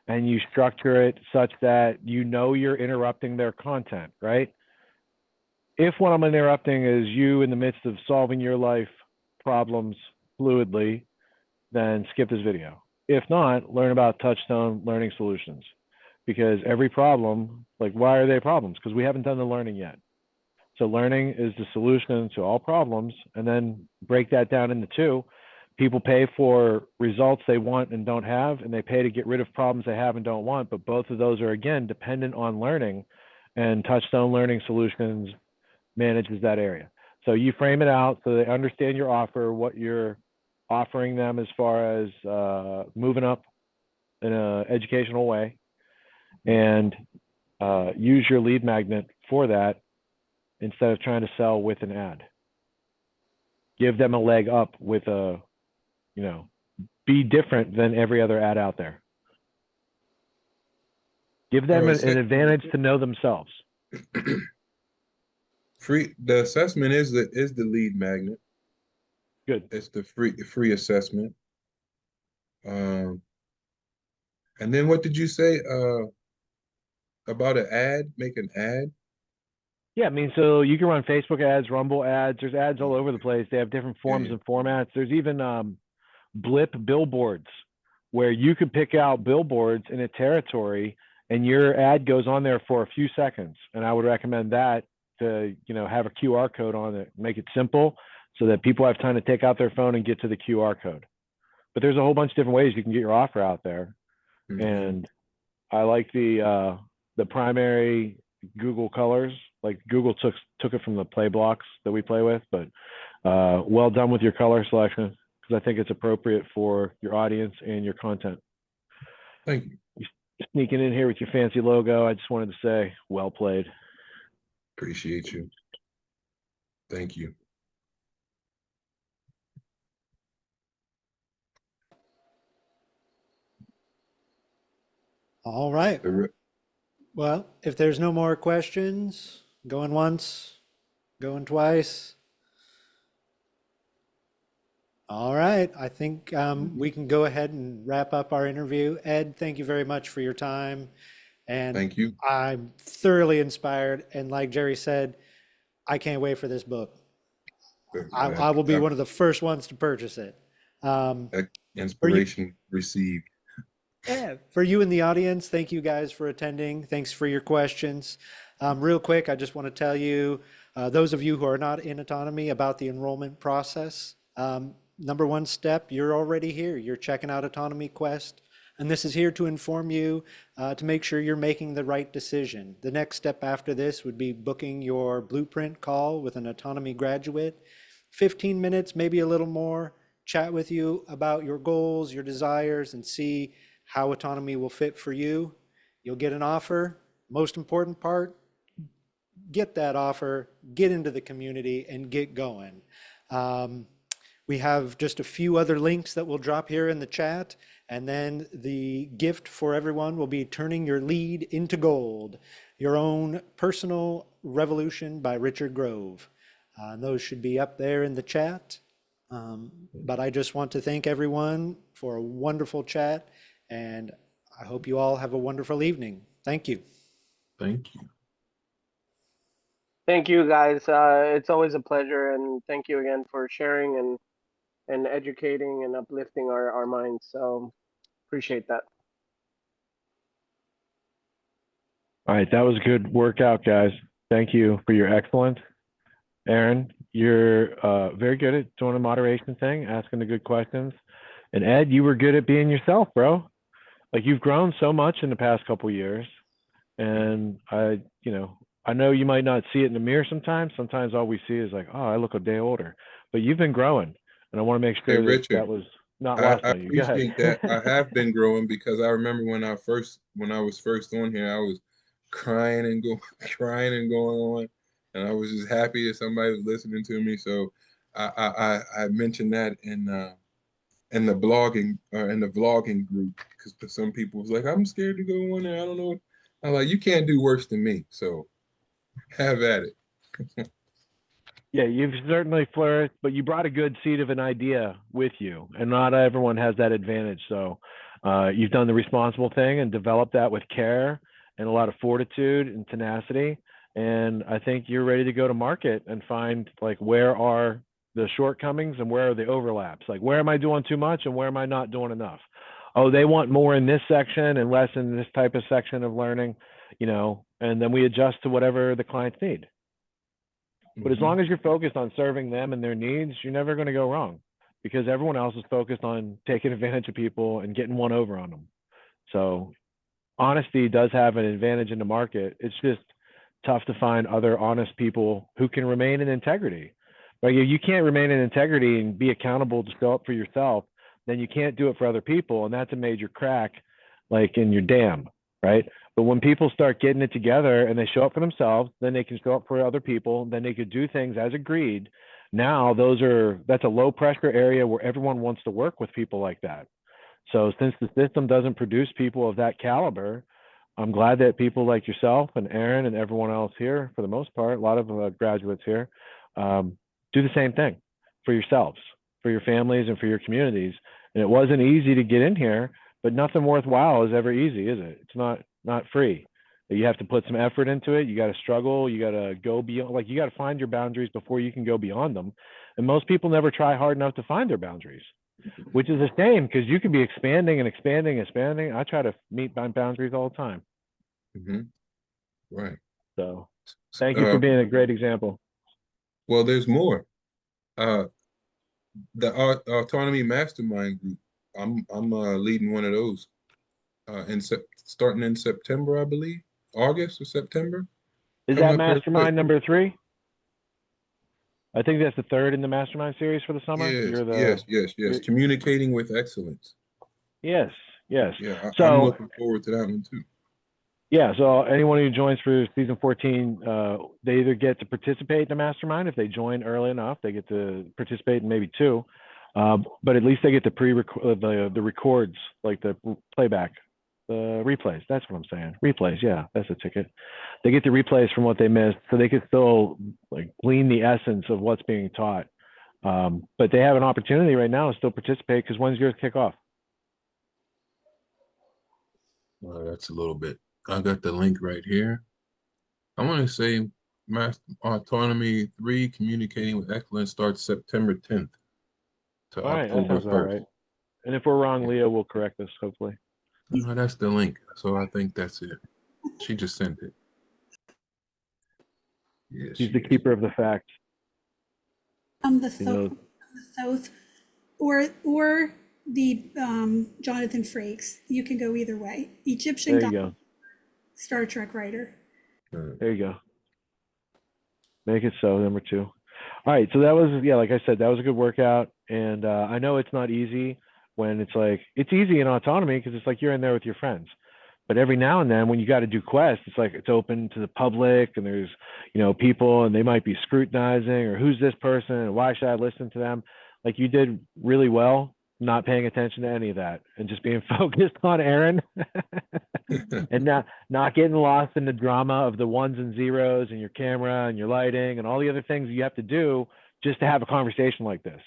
F: and you structure it such that you're interrupting their content, right? If what I'm interrupting is you in the midst of solving your life problems fluidly, then skip this video. If not, learn about Touchstone Learning Solutions, because every problem, like, why are they problems? Because we haven't done the learning yet. So learning is the solution to all problems, and then break that down into two. People pay for results they want and don't have, and they pay to get rid of problems they have and don't want. But both of those are, again, dependent on learning, and Touchstone Learning Solutions manages that area. So you frame it out so they understand your offer, what you're offering them as far as moving up in an educational way, and use your lead magnet for that instead of trying to sell with an ad. Give them a leg up with a, you know, be different than every other ad out there. Give them an advantage to know themselves.
B: The assessment is the lead magnet.
F: Good.
B: It's the free assessment. And then what did you say about an ad? Make an ad?
F: Yeah, I mean, so you can run Facebook ads, Rumble ads. There's ads all over the place. They have different forms and formats. There's even blip billboards, where you could pick out billboards in a territory and your ad goes on there for a few seconds. And I would recommend that to, you know, have a QR code on it, make it simple so that people have time to take out their phone and get to the QR code. But there's a whole bunch of different ways you can get your offer out there.
B: Mm-hmm.
F: And I like the primary Google colors. Like, Google took it from the play blocks that we play with, but well done with your color selection, because I think it's appropriate for your audience and your content.
B: Thank you.
F: You're sneaking in here with your fancy logo. I just wanted to say, well played.
B: Appreciate you. Thank you.
A: All right. Well, if there's no more questions, going once, going twice. All right. I think we can go ahead and wrap up our interview. Ed, thank you very much for your time. And
B: thank you.
A: I'm thoroughly inspired. And like Jerry said, I can't wait for this book. I will be one of the first ones to purchase it.
B: Inspiration received.
A: Yeah, for you in the audience, thank you guys for attending. Thanks for your questions. Real quick, I just want to tell you, those of you who are not in autonomy, about the enrollment process. Number one step, you're already here. You're checking out Autonomy Quest, and this is here to inform you to make sure you're making the right decision. The next step after this would be booking your blueprint call with an autonomy graduate. 15 minutes, maybe a little more, chat with you about your goals, your desires, and see how autonomy will fit for you. You'll get an offer. Most important part, get that offer, get into the community, and get going. We have just a few other links that we'll drop here in the chat. And then the gift for everyone will be Turning Your Lead into Gold, Your Own Personal Revolution by Richard Grove. Those should be up there in the chat. But I just want to thank everyone for a wonderful chat. And I hope you all have a wonderful evening. Thank you.
B: Thank you.
D: Thank you, guys. It's always a pleasure, and thank you again for sharing and educating and uplifting our minds. So appreciate that.
F: All right, that was a good workout, guys. Thank you for your excellence. Aaron, you're very good at doing the moderation thing, asking the good questions. And Ed, you were good at being yourself, bro. Like, you've grown so much in the past couple of years. And I know you might not see it in the mirror sometimes. Sometimes all we see is like, oh, I look a day older. But you've been growing. And I want to make sure that was not lost on you.
B: I appreciate that. I have been growing, because I remember when I was first on here, I was crying and going on. And I was just happy that somebody was listening to me. So I mentioned that in the vlogging group, because some people was like, I'm scared to go on there. I don't know. I'm like, you can't do worse than me. So have at it.
F: Yeah, you've certainly flourished, but you brought a good seed of an idea with you, and not everyone has that advantage. So you've done the responsible thing and developed that with care and a lot of fortitude and tenacity. And I think you're ready to go to market and find, like, where are the shortcomings and where are the overlaps? Like, where am I doing too much and where am I not doing enough? Oh, they want more in this section and less in this type of section of learning, you know, and then we adjust to whatever the clients need. But as long as you're focused on serving them and their needs, you're never going to go wrong, because everyone else is focused on taking advantage of people and getting one over on them. So honesty does have an advantage in the market. It's just tough to find other honest people who can remain in integrity. But you can't remain in integrity and be accountable to show up for yourself, then you can't do it for other people. And that's a major crack, like in your dam, right? But when people start getting it together and they show up for themselves, then they can show up for other people, then they could do things as agreed. Now that's a low pressure area where everyone wants to work with people like that. So since the system doesn't produce people of that caliber, I'm glad that people like yourself and Aaron and everyone else here, for the most part, a lot of graduates here, do the same thing for yourselves, for your families, and for your communities. And it wasn't easy to get in here, but nothing worthwhile is ever easy, is it? It's not free. You have to put some effort into it. You got to struggle. You got to go beyond, like, you got to find your boundaries before you can go beyond them. And most people never try hard enough to find their boundaries, which is a shame, because you could be expanding and expanding and expanding. I try to meet my boundaries all the time.
B: Right.
F: So thank you for being a great example.
B: Well, there's more. The Autonomy Mastermind group, I'm leading one of those starting in September, I believe, August or September.
F: Is
B: Coming
F: that
B: up here
F: mastermind number 3? I think that's the 3rd in the mastermind series for the summer.
B: Yes. Communicating with excellence.
F: Yes.
B: Yeah,
F: So
B: I'm looking forward to that one too.
F: Yeah, so anyone who joins for season 14, they either get to participate in the mastermind. If they join early enough, they get to participate in maybe 2, but at least they get the records, like the playback, the replays. That's what I'm saying. Replays, yeah, that's a ticket. They get the replays from what they missed, so they can still, like, glean the essence of what's being taught. But they have an opportunity right now to still participate, because when's yours kick off?
B: That's a little bit. I got the link right here. I want to say Autonomy 3, Communicating with Excellence, starts September 10th to
F: All right, that
B: October
F: sounds all
B: 1st.
F: right. And if we're wrong,
B: Yeah.
F: Leo will correct us, hopefully.
B: No, that's the link. So I think that's it. She just sent it. Yeah,
F: He's the keeper of the facts.
G: The Thoth, or the Jonathan Frakes. You can go either way. Egyptian
F: There you
G: god,
F: go.
G: Star Trek writer.
F: There you go. Make it so, number 2. All right, so that was, yeah, like I said, that was a good workout. And I know it's not easy when it's like, it's easy in autonomy because it's like you're in there with your friends. But every now and then when you got to do quests, it's like it's open to the public and there's, you know, people and they might be scrutinizing, or who's this person and why should I listen to them? Like, you did really well not paying attention to any of that and just being focused on Aaron and not getting lost in the drama of the ones and zeros and your camera and your lighting and all the other things you have to do just to have a conversation like this,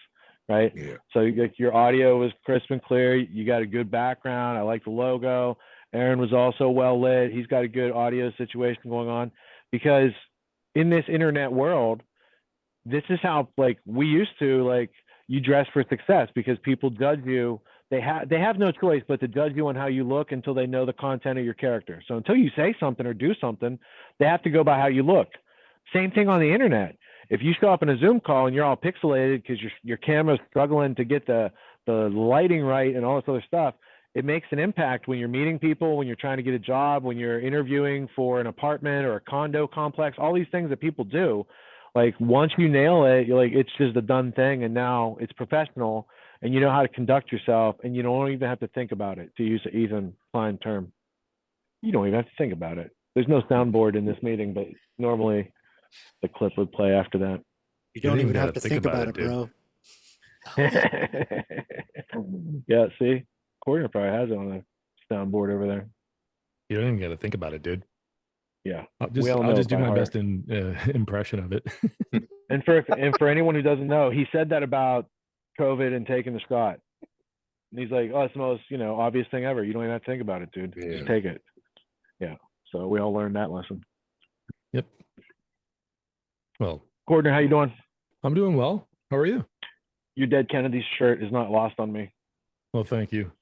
F: right?
B: Yeah.
F: So like, your audio was crisp and clear. You got a good background. I like the logo. Aaron was also well lit. He's got a good audio situation going on, because in this internet world, this is how, like, we used to, like, you dress for success because people judge you. They have no choice but to judge you on how you look until they know the content of your character. So until you say something or do something, they have to go by how you look. Same thing on the internet. If you show up in a Zoom call and you're all pixelated because your camera's struggling to get the lighting right and all this other stuff, it makes an impact when you're meeting people, when you're trying to get a job, when you're interviewing for an apartment or a condo complex, all these things that people do. Like, once you nail it, you're like, it's just a done thing, and now it's professional, and you know how to conduct yourself, and you don't even have to think about it, to use an Ethan Klein term. You don't even have to think about it. There's no soundboard in this meeting, but normally the clip would play after that.
A: You don't even
E: gotta
A: have to think about it,
E: dude.
A: bro.
F: Yeah, see? Courtney probably has it on a soundboard over there.
E: You don't even got to think about it, dude.
F: Yeah,
E: I'll
F: we all know
E: just
F: it
E: do
F: by
E: my
F: heart.
E: best impression of it.
F: And for anyone who doesn't know, he said that about COVID and taking the shot. And he's like, "Oh, it's the most, obvious thing ever. You don't even have to think about it, dude.
B: Yeah.
F: Just take it." Yeah. So we all learned that lesson.
E: Yep. Well,
F: Courtney, how you doing?
E: I'm doing well. How are you?
F: Your Dead Kennedy shirt is not lost on me.
E: Well, thank you.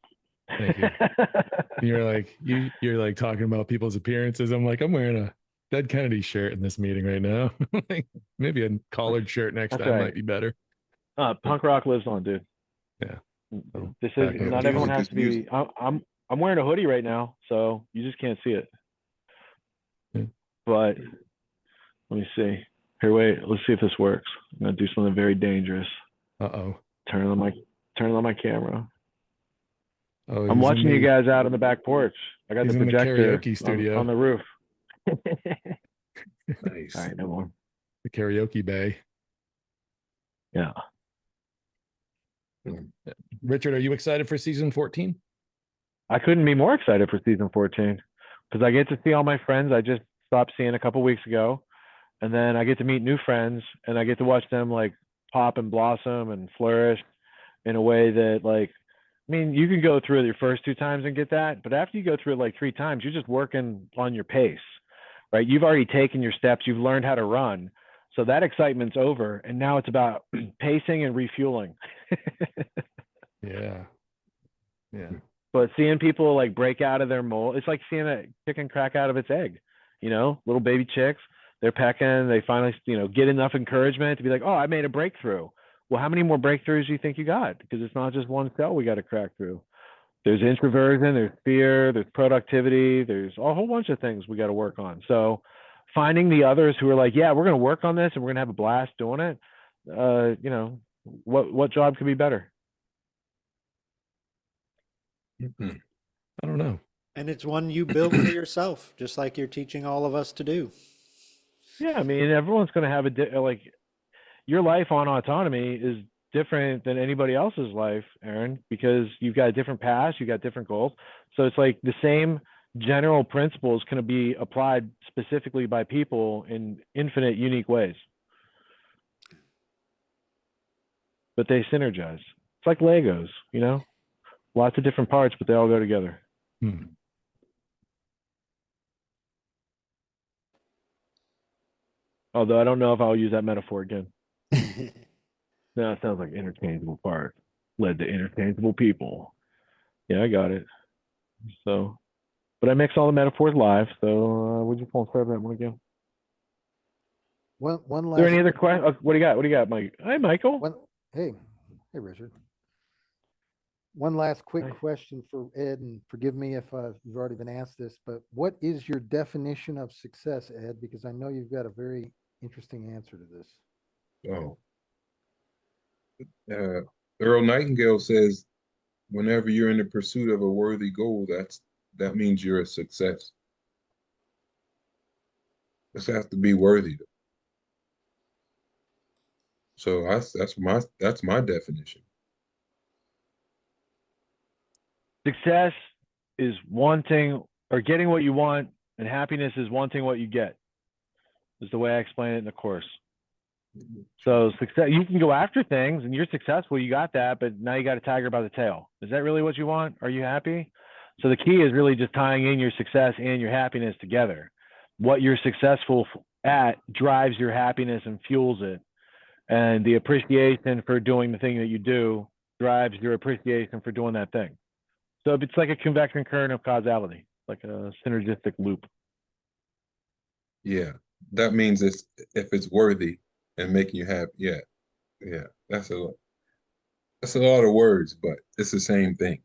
E: Thank you. You're like talking about people's appearances. I'm like, I'm wearing a Dead Kennedy shirt in this meeting right now. Like, maybe a collared shirt next
F: That's
E: time
F: right.
E: might be better.
F: Punk rock lives on, dude.
E: Yeah. So,
F: This is
E: back on
F: not
E: the
F: everyone
B: music
F: has
B: is
F: to be.
B: music.
F: I'm wearing a hoodie right now, so you just can't see it.
E: Yeah.
F: But let me see. Here, wait. Let's see if this works. I'm gonna do something very dangerous.
E: Uh-oh.
F: Turn on my camera.
E: Oh,
F: I'm
E: he's
F: watching you guys out on the back porch. I got
E: he's
F: the
E: in the
F: projector
E: karaoke studio.
F: on the roof. All
B: Nice.
F: right, no more.
E: The karaoke bay.
F: Yeah.
E: Richard, are you excited for season 14?
F: I couldn't be more excited for season 14 because I get to see all my friends I just stopped seeing a couple weeks ago. And then I get to meet new friends and I get to watch them like pop and blossom and flourish in a way that, like, I mean, you can go through it your first 2 times and get that, but after you go through it like 3 times, you're just working on your pace, right? You've already taken your steps, you've learned how to run. So that excitement's over. And now it's about pacing and refueling.
E: Yeah. Yeah.
F: But seeing people like break out of their mold, it's like seeing a chicken crack out of its egg, little baby chicks, they're pecking, they finally, get enough encouragement to be like, oh, I made a breakthrough. Well, how many more breakthroughs do you think you got? Because it's not just one cell we got to crack through. There's introversion, there's fear, there's productivity, there's a whole bunch of things we got to work on. So finding the others who are like, yeah, we're going to work on this and we're going to have a blast doing it. What job could be better?
B: Mhm.
E: I don't know.
A: And it's one you built for yourself, just like you're teaching all of us to do.
F: Yeah, I mean, everyone's going to have like your life on autonomy is different than anybody else's life, Aaron, because you've got a different past, you've got different goals. So it's like the same general principles can be applied specifically by people in infinite unique ways. But they synergize. It's like Legos, lots of different parts, but they all go together.
E: Hmm.
F: Although I don't know if I'll use that metaphor again. No, it sounds like interchangeable parts led to interchangeable people. Yeah, I got it. So, but I mix all the metaphors live. So, would you pull serve that one again?
H: One
F: Is there
H: last
F: any other question? What do you got? What do you got, Mike? Hi, Michael.
H: hey Richard. One last quick
F: Hi.
H: question for Ed, and forgive me if you've already been asked this, but what is your definition of success, Ed? Because I know you've got a very interesting answer to this.
B: Oh, Earl Nightingale says, whenever you're in the pursuit of a worthy goal, that means you're a success. This has to be worthy. So that's my definition.
F: Success is wanting or getting what you want, and happiness is wanting what you get. Is the way I explain it in the course. So success, you can go after things and you're successful, you got that, but now you got a tiger by the tail. Is that really what you want? Are you happy? So the key is really just tying in your success and your happiness together. What you're successful at drives your happiness and fuels it. And the appreciation for doing the thing that you do drives your appreciation for doing that thing. So it's like a convection current of causality, like a synergistic loop.
B: Yeah, that means if it's worthy and making you happy. Yeah, that's a lot of words, but it's the same thing.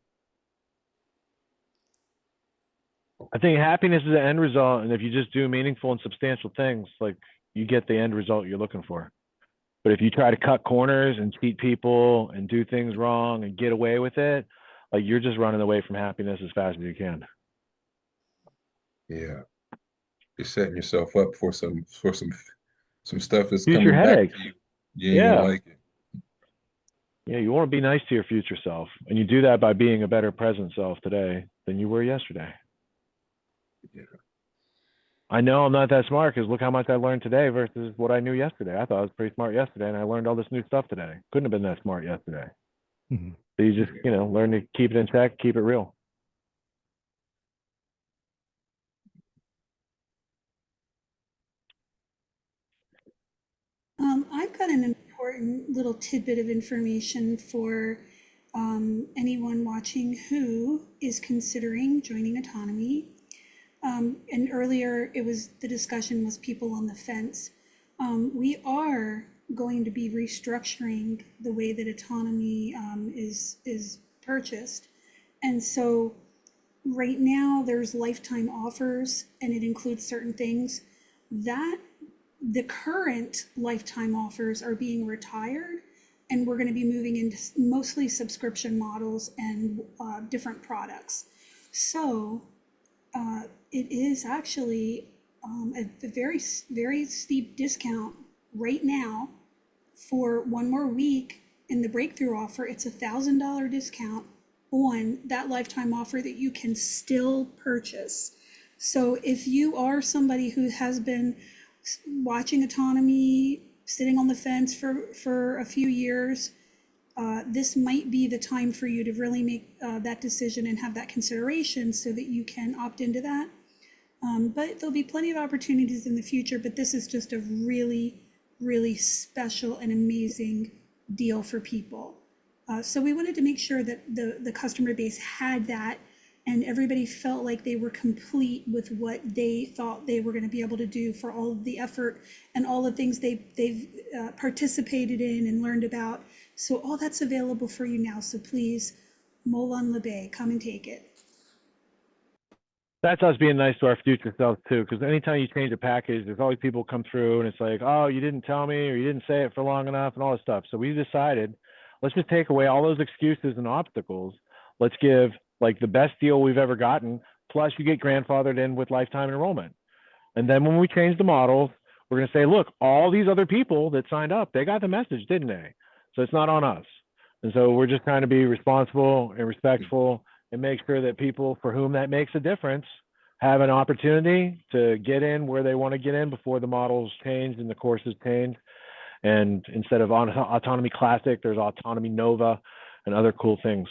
F: I think happiness is the end result, and if you just do meaningful and substantial things, like you get the end result you're looking for. But if you try to cut corners and cheat people and do things wrong and get away with it, like you're just running away from happiness as fast as you can.
B: Yeah, you're setting yourself up for some stuff that's
F: Future
B: coming back
F: headaches.
B: to you. You ain't gonna like it.
F: Yeah, you want to be nice to your future self, and you do that by being a better present self today than you were yesterday.
B: Yeah.
F: I know I'm not that smart because look how much I learned today versus what I knew yesterday. I thought I was pretty smart yesterday, and I learned all this new stuff today. Couldn't have been that smart yesterday.
E: Mm-hmm.
F: So you just, learn to keep it in check, keep it real.
G: I've got an important little tidbit of information for anyone watching who is considering joining Autonomy. And earlier the discussion was people on the fence. We are going to be restructuring the way that Autonomy is purchased. And so right now there's lifetime offers, and it includes certain things that the current lifetime offers are being retired, and we're going to be moving into mostly subscription models and different products. So it is actually a very, very steep discount right now for one more week. In the breakthrough offer, it's $1,000 discount on that lifetime offer that you can still purchase. So if you are somebody who has been watching Autonomy, sitting on the fence for a few years, this might be the time for you to really make that decision and have that consideration so that you can opt into that. But there'll be plenty of opportunities in the future, but this is just a really, really special and amazing deal for people. So we wanted to make sure that the customer base had that, and everybody felt like they were complete with what they thought they were going to be able to do for all of the effort and all the things they've participated in and learned about. So all that's available for you now. So please, Molon Lebay, come and take it.
F: That's us being nice to our future selves too, because anytime you change a package, there's always people come through and it's like, oh, you didn't tell me, or you didn't say it for long enough, and all this stuff. So we decided, let's just take away all those excuses and obstacles. Let's give like the best deal we've ever gotten, plus you get grandfathered in with lifetime enrollment. And then when we change the models, we're going to say, look, all these other people that signed up, they got the message, didn't they? So it's not on us. And so we're just trying to be responsible and respectful and make sure that people for whom that makes a difference have an opportunity to get in where they want to get in before the models change and the courses change. And instead of Autonomy Classic, there's Autonomy Nova and other cool things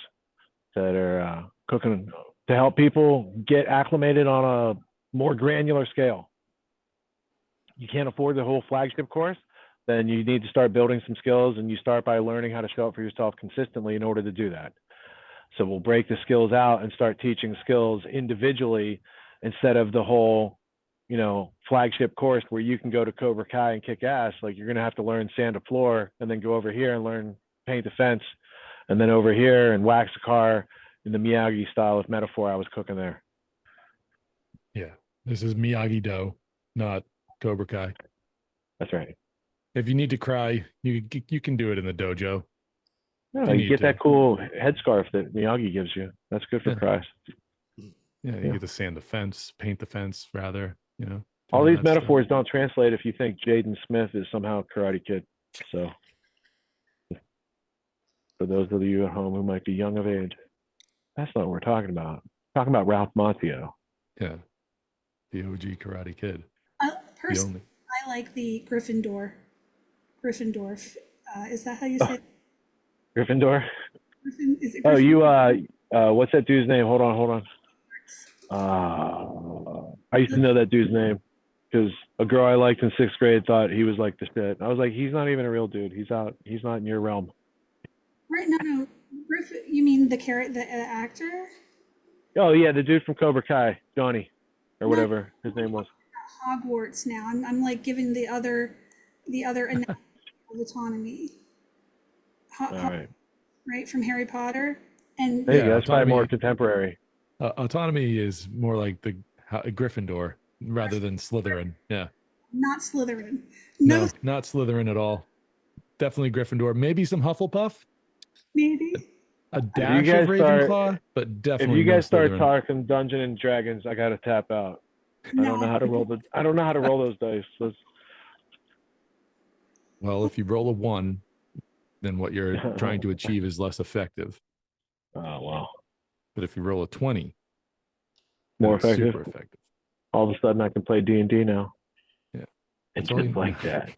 F: that are cooking to help people get acclimated on a more granular scale. You can't afford the whole flagship course, then you need to start building some skills, and you start by learning how to show up for yourself consistently in order to do that. So we'll break the skills out and start teaching skills individually instead of the whole, you know, flagship course where you can go to Cobra Kai and kick ass. Like, you're going to have to learn sand a floor and then go over here and learn paint the fence, and then over here and wax a car in the Miyagi style of metaphor I was cooking there.
E: Yeah, this is Miyagi-Do, not Cobra Kai.
F: That's right.
E: If you need to cry, you can do it in the dojo.
F: No, you get that cool headscarf that Miyagi gives you. That's good for cries.
E: Yeah, you get to sand the fence, paint the fence, rather. You know,
F: all these metaphors don't translate if you think Jaden Smith is somehow Karate Kid. So, for those of you at home who might be young of age, that's not what we're talking about. We're talking about Ralph Macchio.
E: Yeah, the OG Karate Kid.
G: Personally, I like the Gryffindor. Gryffindor. Is that how you say it?
F: Gryffindor?
G: Is it
F: Gryffindor? Oh, you, what's that dude's name? Hold on. I used to know that dude's name because a girl I liked in 6th grade thought he was like the shit. I was like, he's not even a real dude. He's not in your realm.
G: Right, no. Griffin, you mean the actor?
F: Oh yeah, the dude from Cobra Kai, Johnny, or whatever his name was.
G: Hogwarts now. I'm like giving the other of Autonomy.
F: All right.
G: Right, from Harry Potter. And
F: there you go. That's probably more contemporary.
E: Autonomy is more like the Gryffindor rather than Slytherin. Yeah.
G: Not Slytherin.
E: No, not Slytherin at all. Definitely Gryffindor. Maybe some Hufflepuff.
G: Maybe.
E: A dash of Ravenclaw, but definitely.
F: If you guys
E: no
F: start talking Dungeons and Dragons, I gotta tap out.
G: No.
F: I don't know how to roll those dice.
E: Well, if you roll a 1, then what you're trying to achieve is less effective.
F: Oh wow.
E: But if you roll a 20,
F: more effective.
E: Super effective.
F: All of a sudden I can play D&D now.
E: Yeah.
F: It's just like that.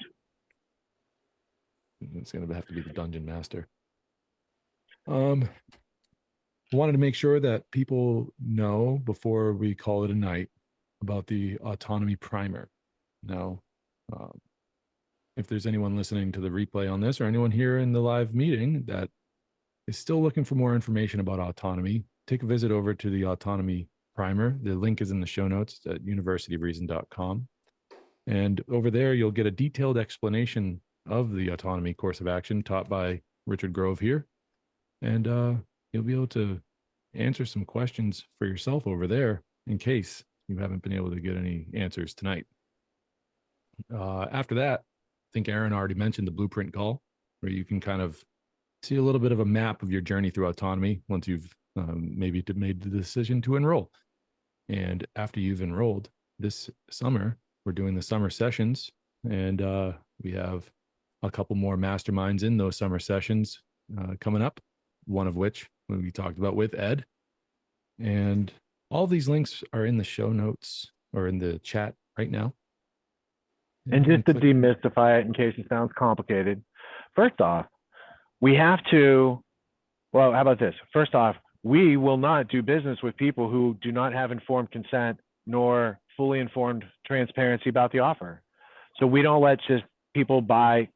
E: It's gonna have to be the dungeon master. Wanted to make sure that people know before we call it a night about the Autonomy Primer. Now, if there's anyone listening to the replay on this or anyone here in the live meeting that is still looking for more information about autonomy, take a visit over to the Autonomy Primer. The link is in the show notes at universityofreason.com. And over there, you'll get a detailed explanation of the autonomy course of action taught by Richard Grove here. And you'll be able to answer some questions for yourself over there in case you haven't been able to get any answers tonight. After that, I think Aaron already mentioned the blueprint call, where you can kind of see a little bit of a map of your journey through autonomy once you've maybe made the decision to enroll. And after you've enrolled this summer, we're doing the summer sessions, and we have a couple more masterminds in those summer sessions coming up, one of which we talked about with Ed. And all these links are in the show notes or in the chat right now.
F: And just to demystify it in case it sounds complicated, first off, we have to, well, how about this? First off, we will not do business with people who do not have informed consent nor fully informed transparency about the offer. So we don't let just people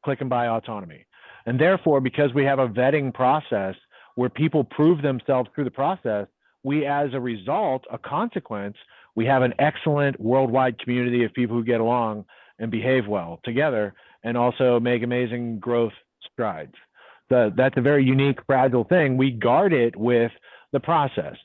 F: click and buy autonomy. And therefore, because we have a vetting process where people prove themselves through the process, we, as a result, a consequence, we have an excellent worldwide community of people who get along and behave well together and also make amazing growth strides. That's a very unique, fragile thing. We guard it with the process.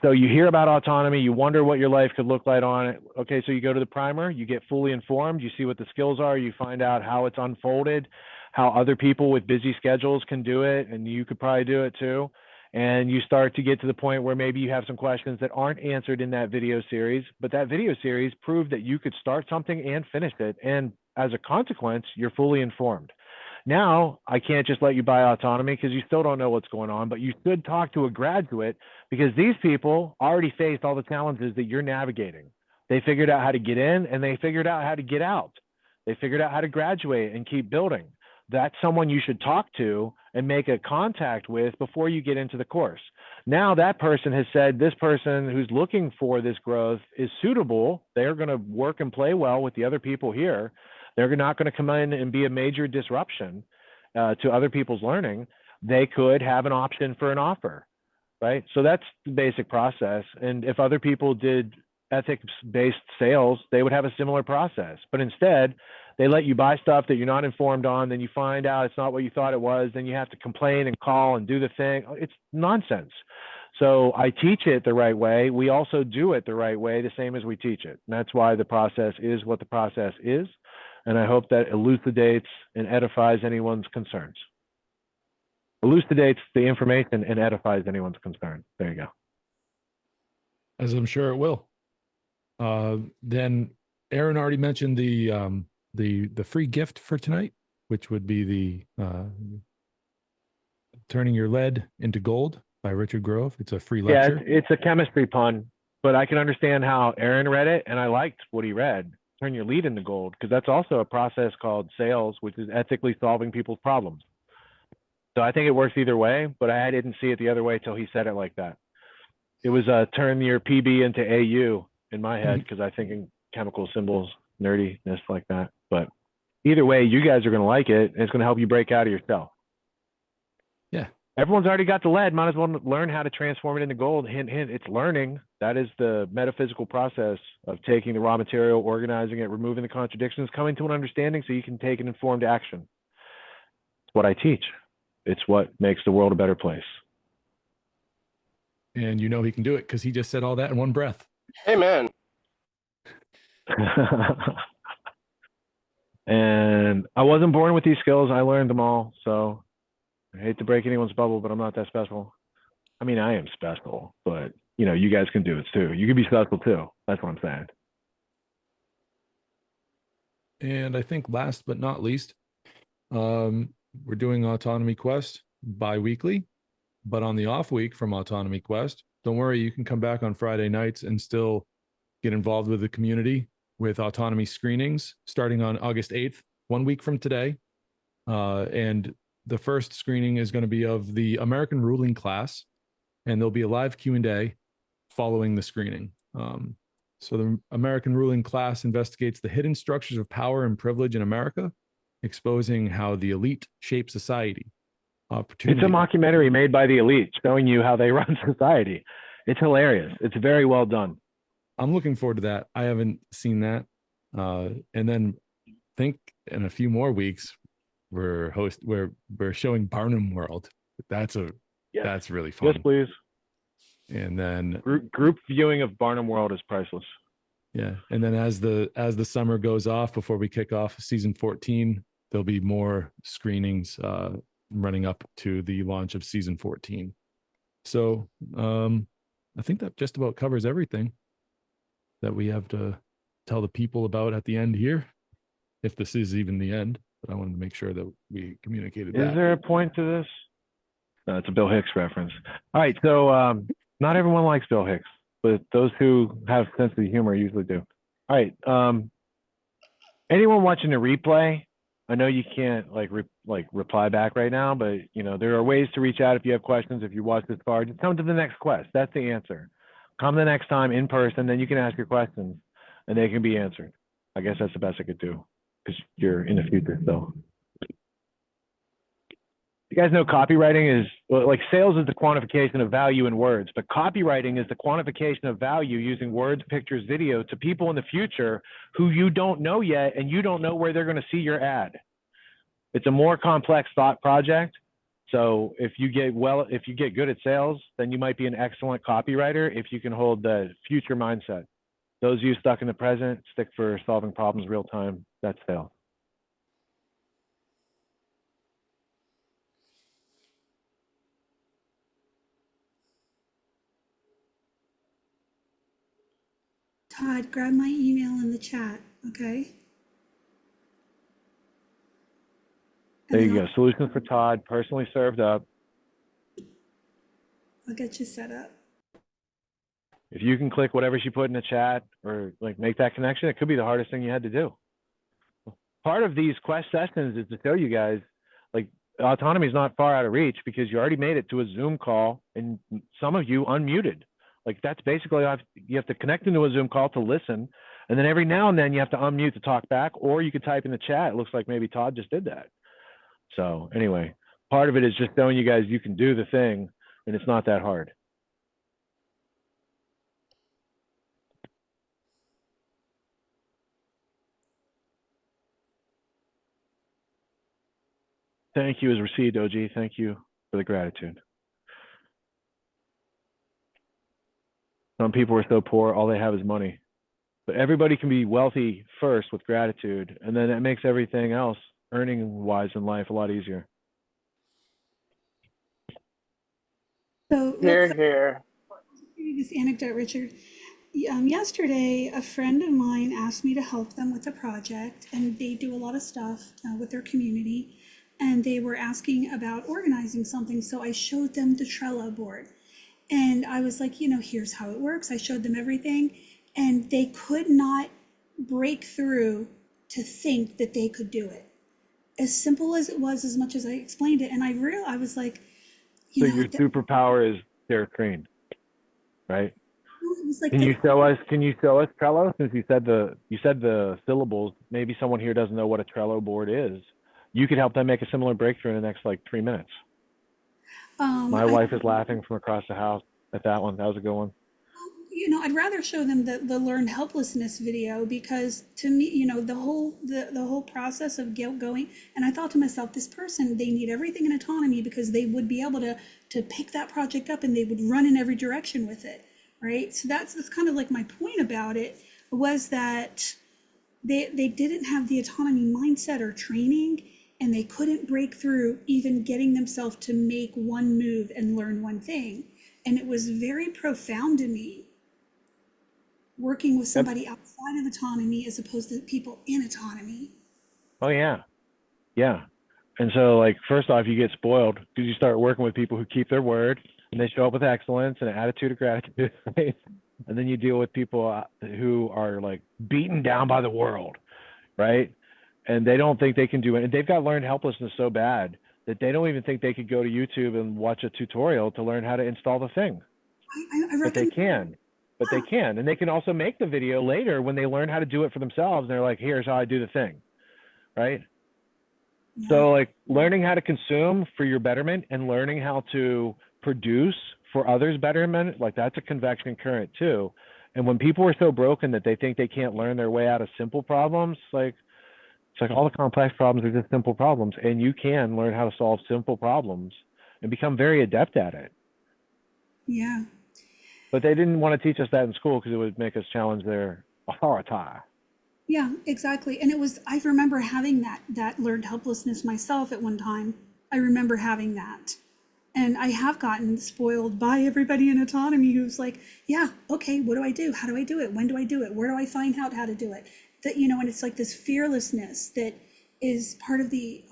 F: So you hear about autonomy, you wonder what your life could look like on it. Okay, so you go to the primer, you get fully informed, you see what the skills are, you find out how it's unfolded, how other people with busy schedules can do it, and you could probably do it too. And you start to get to the point where maybe you have some questions that aren't answered in that video series, but that video series proved that you could start something and finish it. And as a consequence, you're fully informed. Now, I can't just let you buy autonomy because you still don't know what's going on, but you should talk to a graduate because these people already faced all the challenges that you're navigating. They figured out how to get in and they figured out how to get out. They figured out how to graduate and keep building. That's someone you should talk to and make a contact with before you get into the course. Now that person has said this person who's looking for this growth is suitable. They're going to work and play well with the other people here. They're not going to come in and be a major disruption to other people's learning. They could have an option for an offer, right? So that's the basic process. And if other people did ethics-based sales, they would have a similar process. But instead, they let you buy stuff that you're not informed on, then you find out it's not what you thought it was, then you have to complain and call and do the thing. It's nonsense. So I teach it the right way. We also do it the right way, the same as we teach it. And that's why the process is what the process is. And I hope that elucidates and edifies anyone's concerns. Elucidates the information and edifies anyone's concern. There you go.
E: As I'm sure it will. Then Aaron already mentioned the free gift for tonight, which would be the Turning Your Lead into Gold by Richard Grove. It's a free lecture.
F: Yeah, it's a chemistry pun, but I can understand how Aaron read it, and I liked what he read. Turn your lead into gold, because that's also a process called sales, which is ethically solving people's problems. So I think it works either way, but I didn't see it the other way till he said it like that. It was turn your PB into AU in my head, because I think in chemical symbols, nerdiness like that. But either way, you guys are going to like it, and it's going to help you break out of your shell.
E: Yeah.
F: Everyone's already got the lead. Might as well learn how to transform it into gold. Hint, hint, it's learning. That is the metaphysical process of taking the raw material, organizing it, removing the contradictions, coming to an understanding so you can take an informed action. It's what I teach. It's what makes the world a better place.
E: And you know he can do it because he just said all that in one breath.
D: Amen.
F: And I wasn't born with these skills. I learned them all. So I hate to break anyone's bubble, but I'm not that special. I mean, I am special, but you know, you guys can do it too. You can be special too. That's what I'm saying.
E: And I think last but not least, we're doing Autonomy Quest bi-weekly, but on the off week from Autonomy Quest, don't worry, you can come back on Friday nights and still get involved with the community with autonomy screenings starting on August 8th, 1 week from today. And the first screening is going to be of the American ruling class, and there'll be a live Q&A following the screening. So the American ruling class investigates the hidden structures of power and privilege in America exposing how the elite shape society.
F: It's
E: Opportunity.
F: a mockumentary made by the elite showing you how they run society. It's hilarious. It's very well done.
E: I'm looking forward to that. I haven't seen that. And then think in a few more weeks we're showing Barnum World. That's really fun.
F: Yes, please.
E: And then
F: Group viewing of Barnum World is priceless.
E: yeah, and then as the summer goes off, before we kick off season 14, there'll be more screenings running up to the launch of season 14. So I think that just about covers everything that we have to tell the people about at the end here, if this is even the end. But I wanted to make sure that we communicated that.
F: Is there a point to this? No, it's a Bill Hicks reference. All right, so not everyone likes Bill Hicks, but those who have sense of humor usually do. All right, anyone watching the replay, I know you can't reply back right now, but you know there are ways to reach out if you have questions. If you watch this far, just come to the next quest. That's the answer. Come the next time in person, then you can ask your questions, and they can be answered. I guess that's the best I could do because you're in the future. So, you guys know copywriting is like sales is the quantification of value in words, but copywriting is the quantification of value using words, pictures, video to people in the future who you don't know yet, and you don't know where they're going to see your ad. It's a more complex thought project. So if you get good at sales, then you might be an excellent copywriter if you can hold the future mindset. Those of you stuck in the present, stick for solving problems real time. That's sales.
G: Todd, grab my email in the chat, okay?
F: There you go. Solutions for Todd, personally served up.
G: I'll get you set up.
F: If you can click whatever she put in the chat or like make that connection, it could be the hardest thing you had to do. Part of these quest sessions is to show you guys like autonomy is not far out of reach because you already made it to a Zoom call and some of you unmuted. Like that's basically, you have to connect into a Zoom call to listen. And then every now and then you have to unmute to talk back, or you could type in the chat. It looks like maybe Todd just did that. So anyway, part of it is just showing you guys you can do the thing and it's not that hard. Thank you is received, OG. Thank you for the gratitude. Some people are so poor, all they have is money. But everybody can be wealthy first with gratitude, and then that makes everything else, earning-wise in life, a lot easier.
G: So,
D: Here, here.
G: this anecdote, Richard. Yesterday, a friend of mine asked me to help them with a project, and they do a lot of stuff with their community, and they were asking about organizing something, so I showed them the Trello board. And I was like, here's how it works. I showed them everything, and they could not break through to think that they could do it. As simple as it was, as much as I explained it, and I was like,
F: so your superpower is they're trained, right?
G: Like
F: can you show us Trello? Since you said the syllables, maybe someone here doesn't know what a Trello board is. You could help them make a similar breakthrough in the next 3 minutes. My wife is laughing from across the house at that one. That was a good one.
G: I'd rather show them the learned helplessness video because to me, the whole process of going, and I thought to myself, this person, they need everything in autonomy because they would be able to pick that project up and they would run in every direction with it, right? So that's kind of like my point about it was that they didn't have the autonomy mindset or training, and they couldn't break through even getting themselves to make one move and learn one thing. And it was very profound to me working with somebody outside of autonomy as opposed to people in autonomy.
F: Oh yeah. Yeah. And so like, first off, you get spoiled because you start working with people who keep their word and they show up with excellence and an attitude of gratitude, right? And then you deal with people who are like beaten down by the world, right? And they don't think they can do it. And they've got learned helplessness so bad that they don't even think they could go to YouTube and watch a tutorial to learn how to install the thing. But they can. But they can. And they can also make the video later when they learn how to do it for themselves. And they're like, here's how I do the thing, right?
G: Yeah.
F: So like learning how to consume for your betterment and learning how to produce for others' betterment, like that's a convection current too. And when people are so broken that they think they can't learn their way out of simple problems, like it's like all the complex problems are just simple problems, and you can learn how to solve simple problems and become very adept at it.
G: Yeah.
F: But they didn't want to teach us that in school because it would make us challenge their authority.
G: Yeah, exactly. And it was, I remember having that learned helplessness myself at one time. I remember having that. And I have gotten spoiled by everybody in autonomy who's like, yeah, okay, what do I do? How do I do it? When do I do it? Where do I find out how to do it? That, and it's like this fearlessness that is part of the,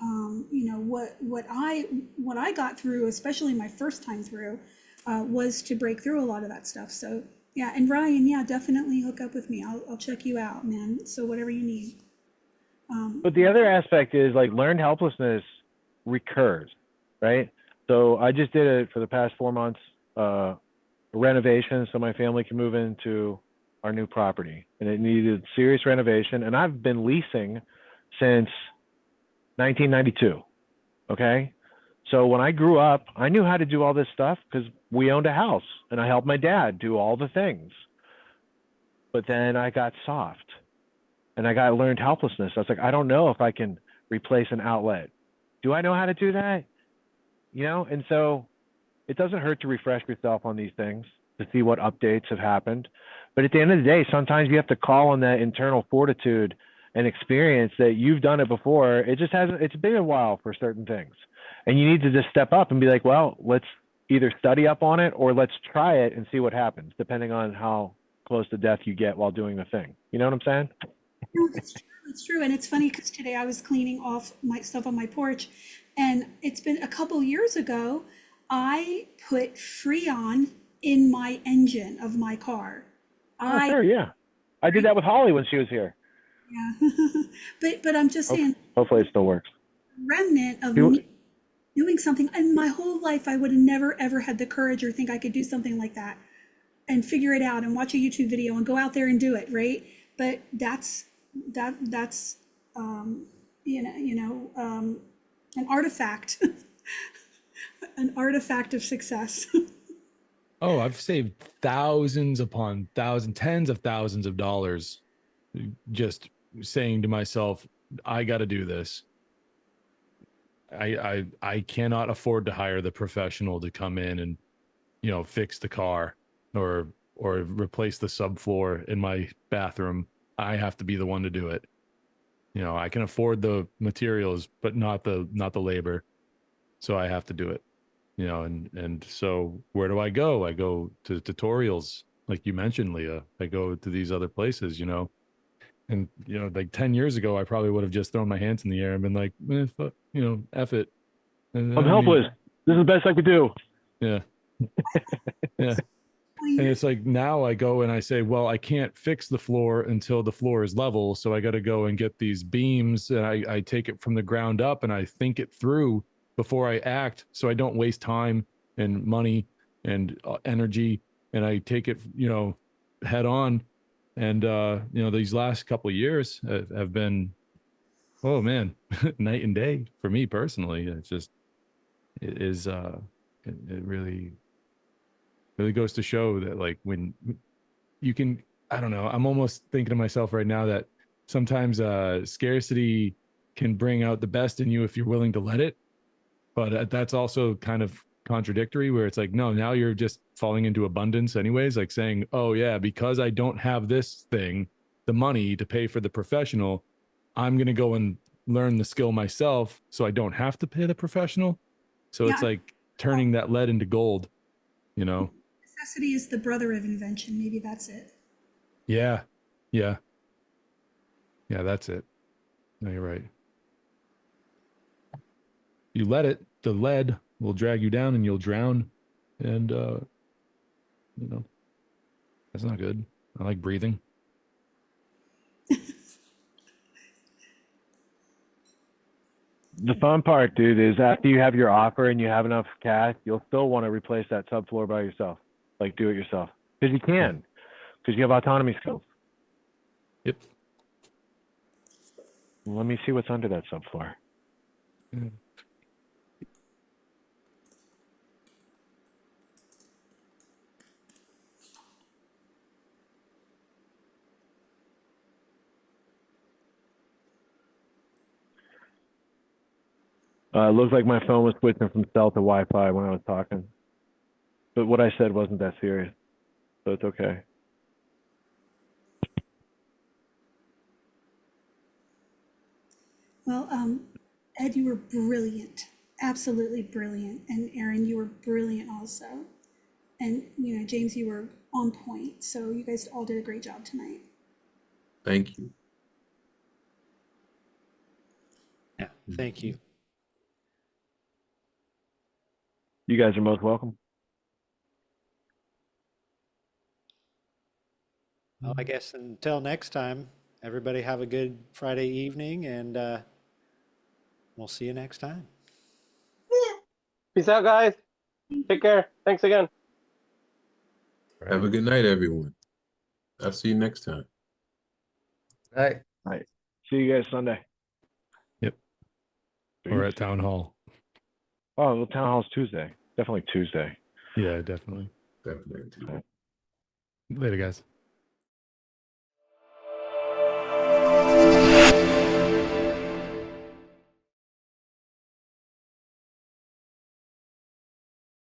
G: what I got through, especially my first time through, was to break through a lot of that stuff. So yeah, and Ryan, yeah, definitely hook up with me. I'll check you out, man. So whatever you need.
F: But the other aspect is like learned helplessness recurs, right? So I just did it for the past 4 months, renovation, so my family can move into our new property, and it needed serious renovation. And I've been leasing since 1992. Okay. So when I grew up, I knew how to do all this stuff because we owned a house and I helped my dad do all the things. But then I got soft and I got learned helplessness. I was like, I don't know if I can replace an outlet. Do I know how to do that? And so it doesn't hurt to refresh yourself on these things to see what updates have happened. But at the end of the day, sometimes you have to call on that internal fortitude and experience that you've done it before. It just hasn't, it's been a while for certain things. And you need to just step up and be like, well, let's either study up on it or let's try it and see what happens, depending on how close to death you get while doing the thing. You know what I'm saying?
G: No, it's true. It's true. And it's funny because today I was cleaning off my stuff on my porch, and it's been a couple years ago, I put Freon in my engine of my car.
F: Oh, sure, yeah. I did that with Holly when she was here.
G: Yeah. but I'm just saying,
F: Hopefully it still works.
G: remnant of me doing something. In my whole life, I would have never, ever had the courage or think I could do something like that and figure it out and watch a YouTube video and go out there and do it, right? But that's an artifact, an artifact of success.
E: Oh, I've saved thousands upon thousands, tens of thousands of dollars just saying to myself, I got to do this. I cannot afford to hire the professional to come in and, fix the car or replace the subfloor in my bathroom. I have to be the one to do it. I can afford the materials, but not the labor. So I have to do it. And so where do I go? I go to tutorials, like you mentioned, Leah. I go to these other places, and like 10 years ago, I probably would have just thrown my hands in the air and been like, fuck, F it. And
F: I'm helpless. This is the best I could do.
E: Yeah. Yeah. And it's like now I go and I say, well, I can't fix the floor until the floor is level. So I got to go and get these beams, and I take it from the ground up and I think it through before I act, so I don't waste time and money and energy, and I take it, head on. And these last couple of years have been, oh man, night and day for me personally. It's just, it is, it really goes to show that, like, when you can, I don't know, I'm almost thinking to myself right now that sometimes scarcity can bring out the best in you if you're willing to let it. But that's also kind of contradictory, where it's like, no, now you're just falling into abundance anyways, like saying, oh yeah, because I don't have this thing, the money to pay for the professional, I'm going to go and learn the skill myself so I don't have to pay the professional. So it's like turning that lead into gold,
G: Necessity is the brother of invention. Maybe that's it.
E: Yeah. Yeah. Yeah, that's it. No, you're right. You let it, the lead will drag you down and you'll drown. And, that's not good. I like breathing.
F: The fun part, dude, is after you have your offer and you have enough cash, you'll still want to replace that subfloor by yourself. Like, do it yourself. Because you can. Because you have autonomy skills.
E: Yep.
F: Let me see what's under that subfloor. It looked like my phone was switching from cell to Wi-Fi when I was talking, but what I said wasn't that serious, so it's okay.
G: Well, Ed, you were brilliant, absolutely brilliant. And Aaron, you were brilliant also. And, you know, James, you were on point. So you guys all did a great job tonight.
B: Thank you.
A: Yeah, thank you.
F: You guys are most welcome.
A: Well, I guess until next time, everybody have a good Friday evening, and we'll see you next time.
D: Peace out, guys. Take care. Thanks again.
B: Have a good night, everyone. I'll see you next time.
C: Right.
F: All right. See you guys Sunday.
E: Yep. Or at town hall.
F: Oh, well, town hall's Tuesday. Definitely Tuesday.
E: Yeah, definitely.
B: Definitely.
E: Later, guys.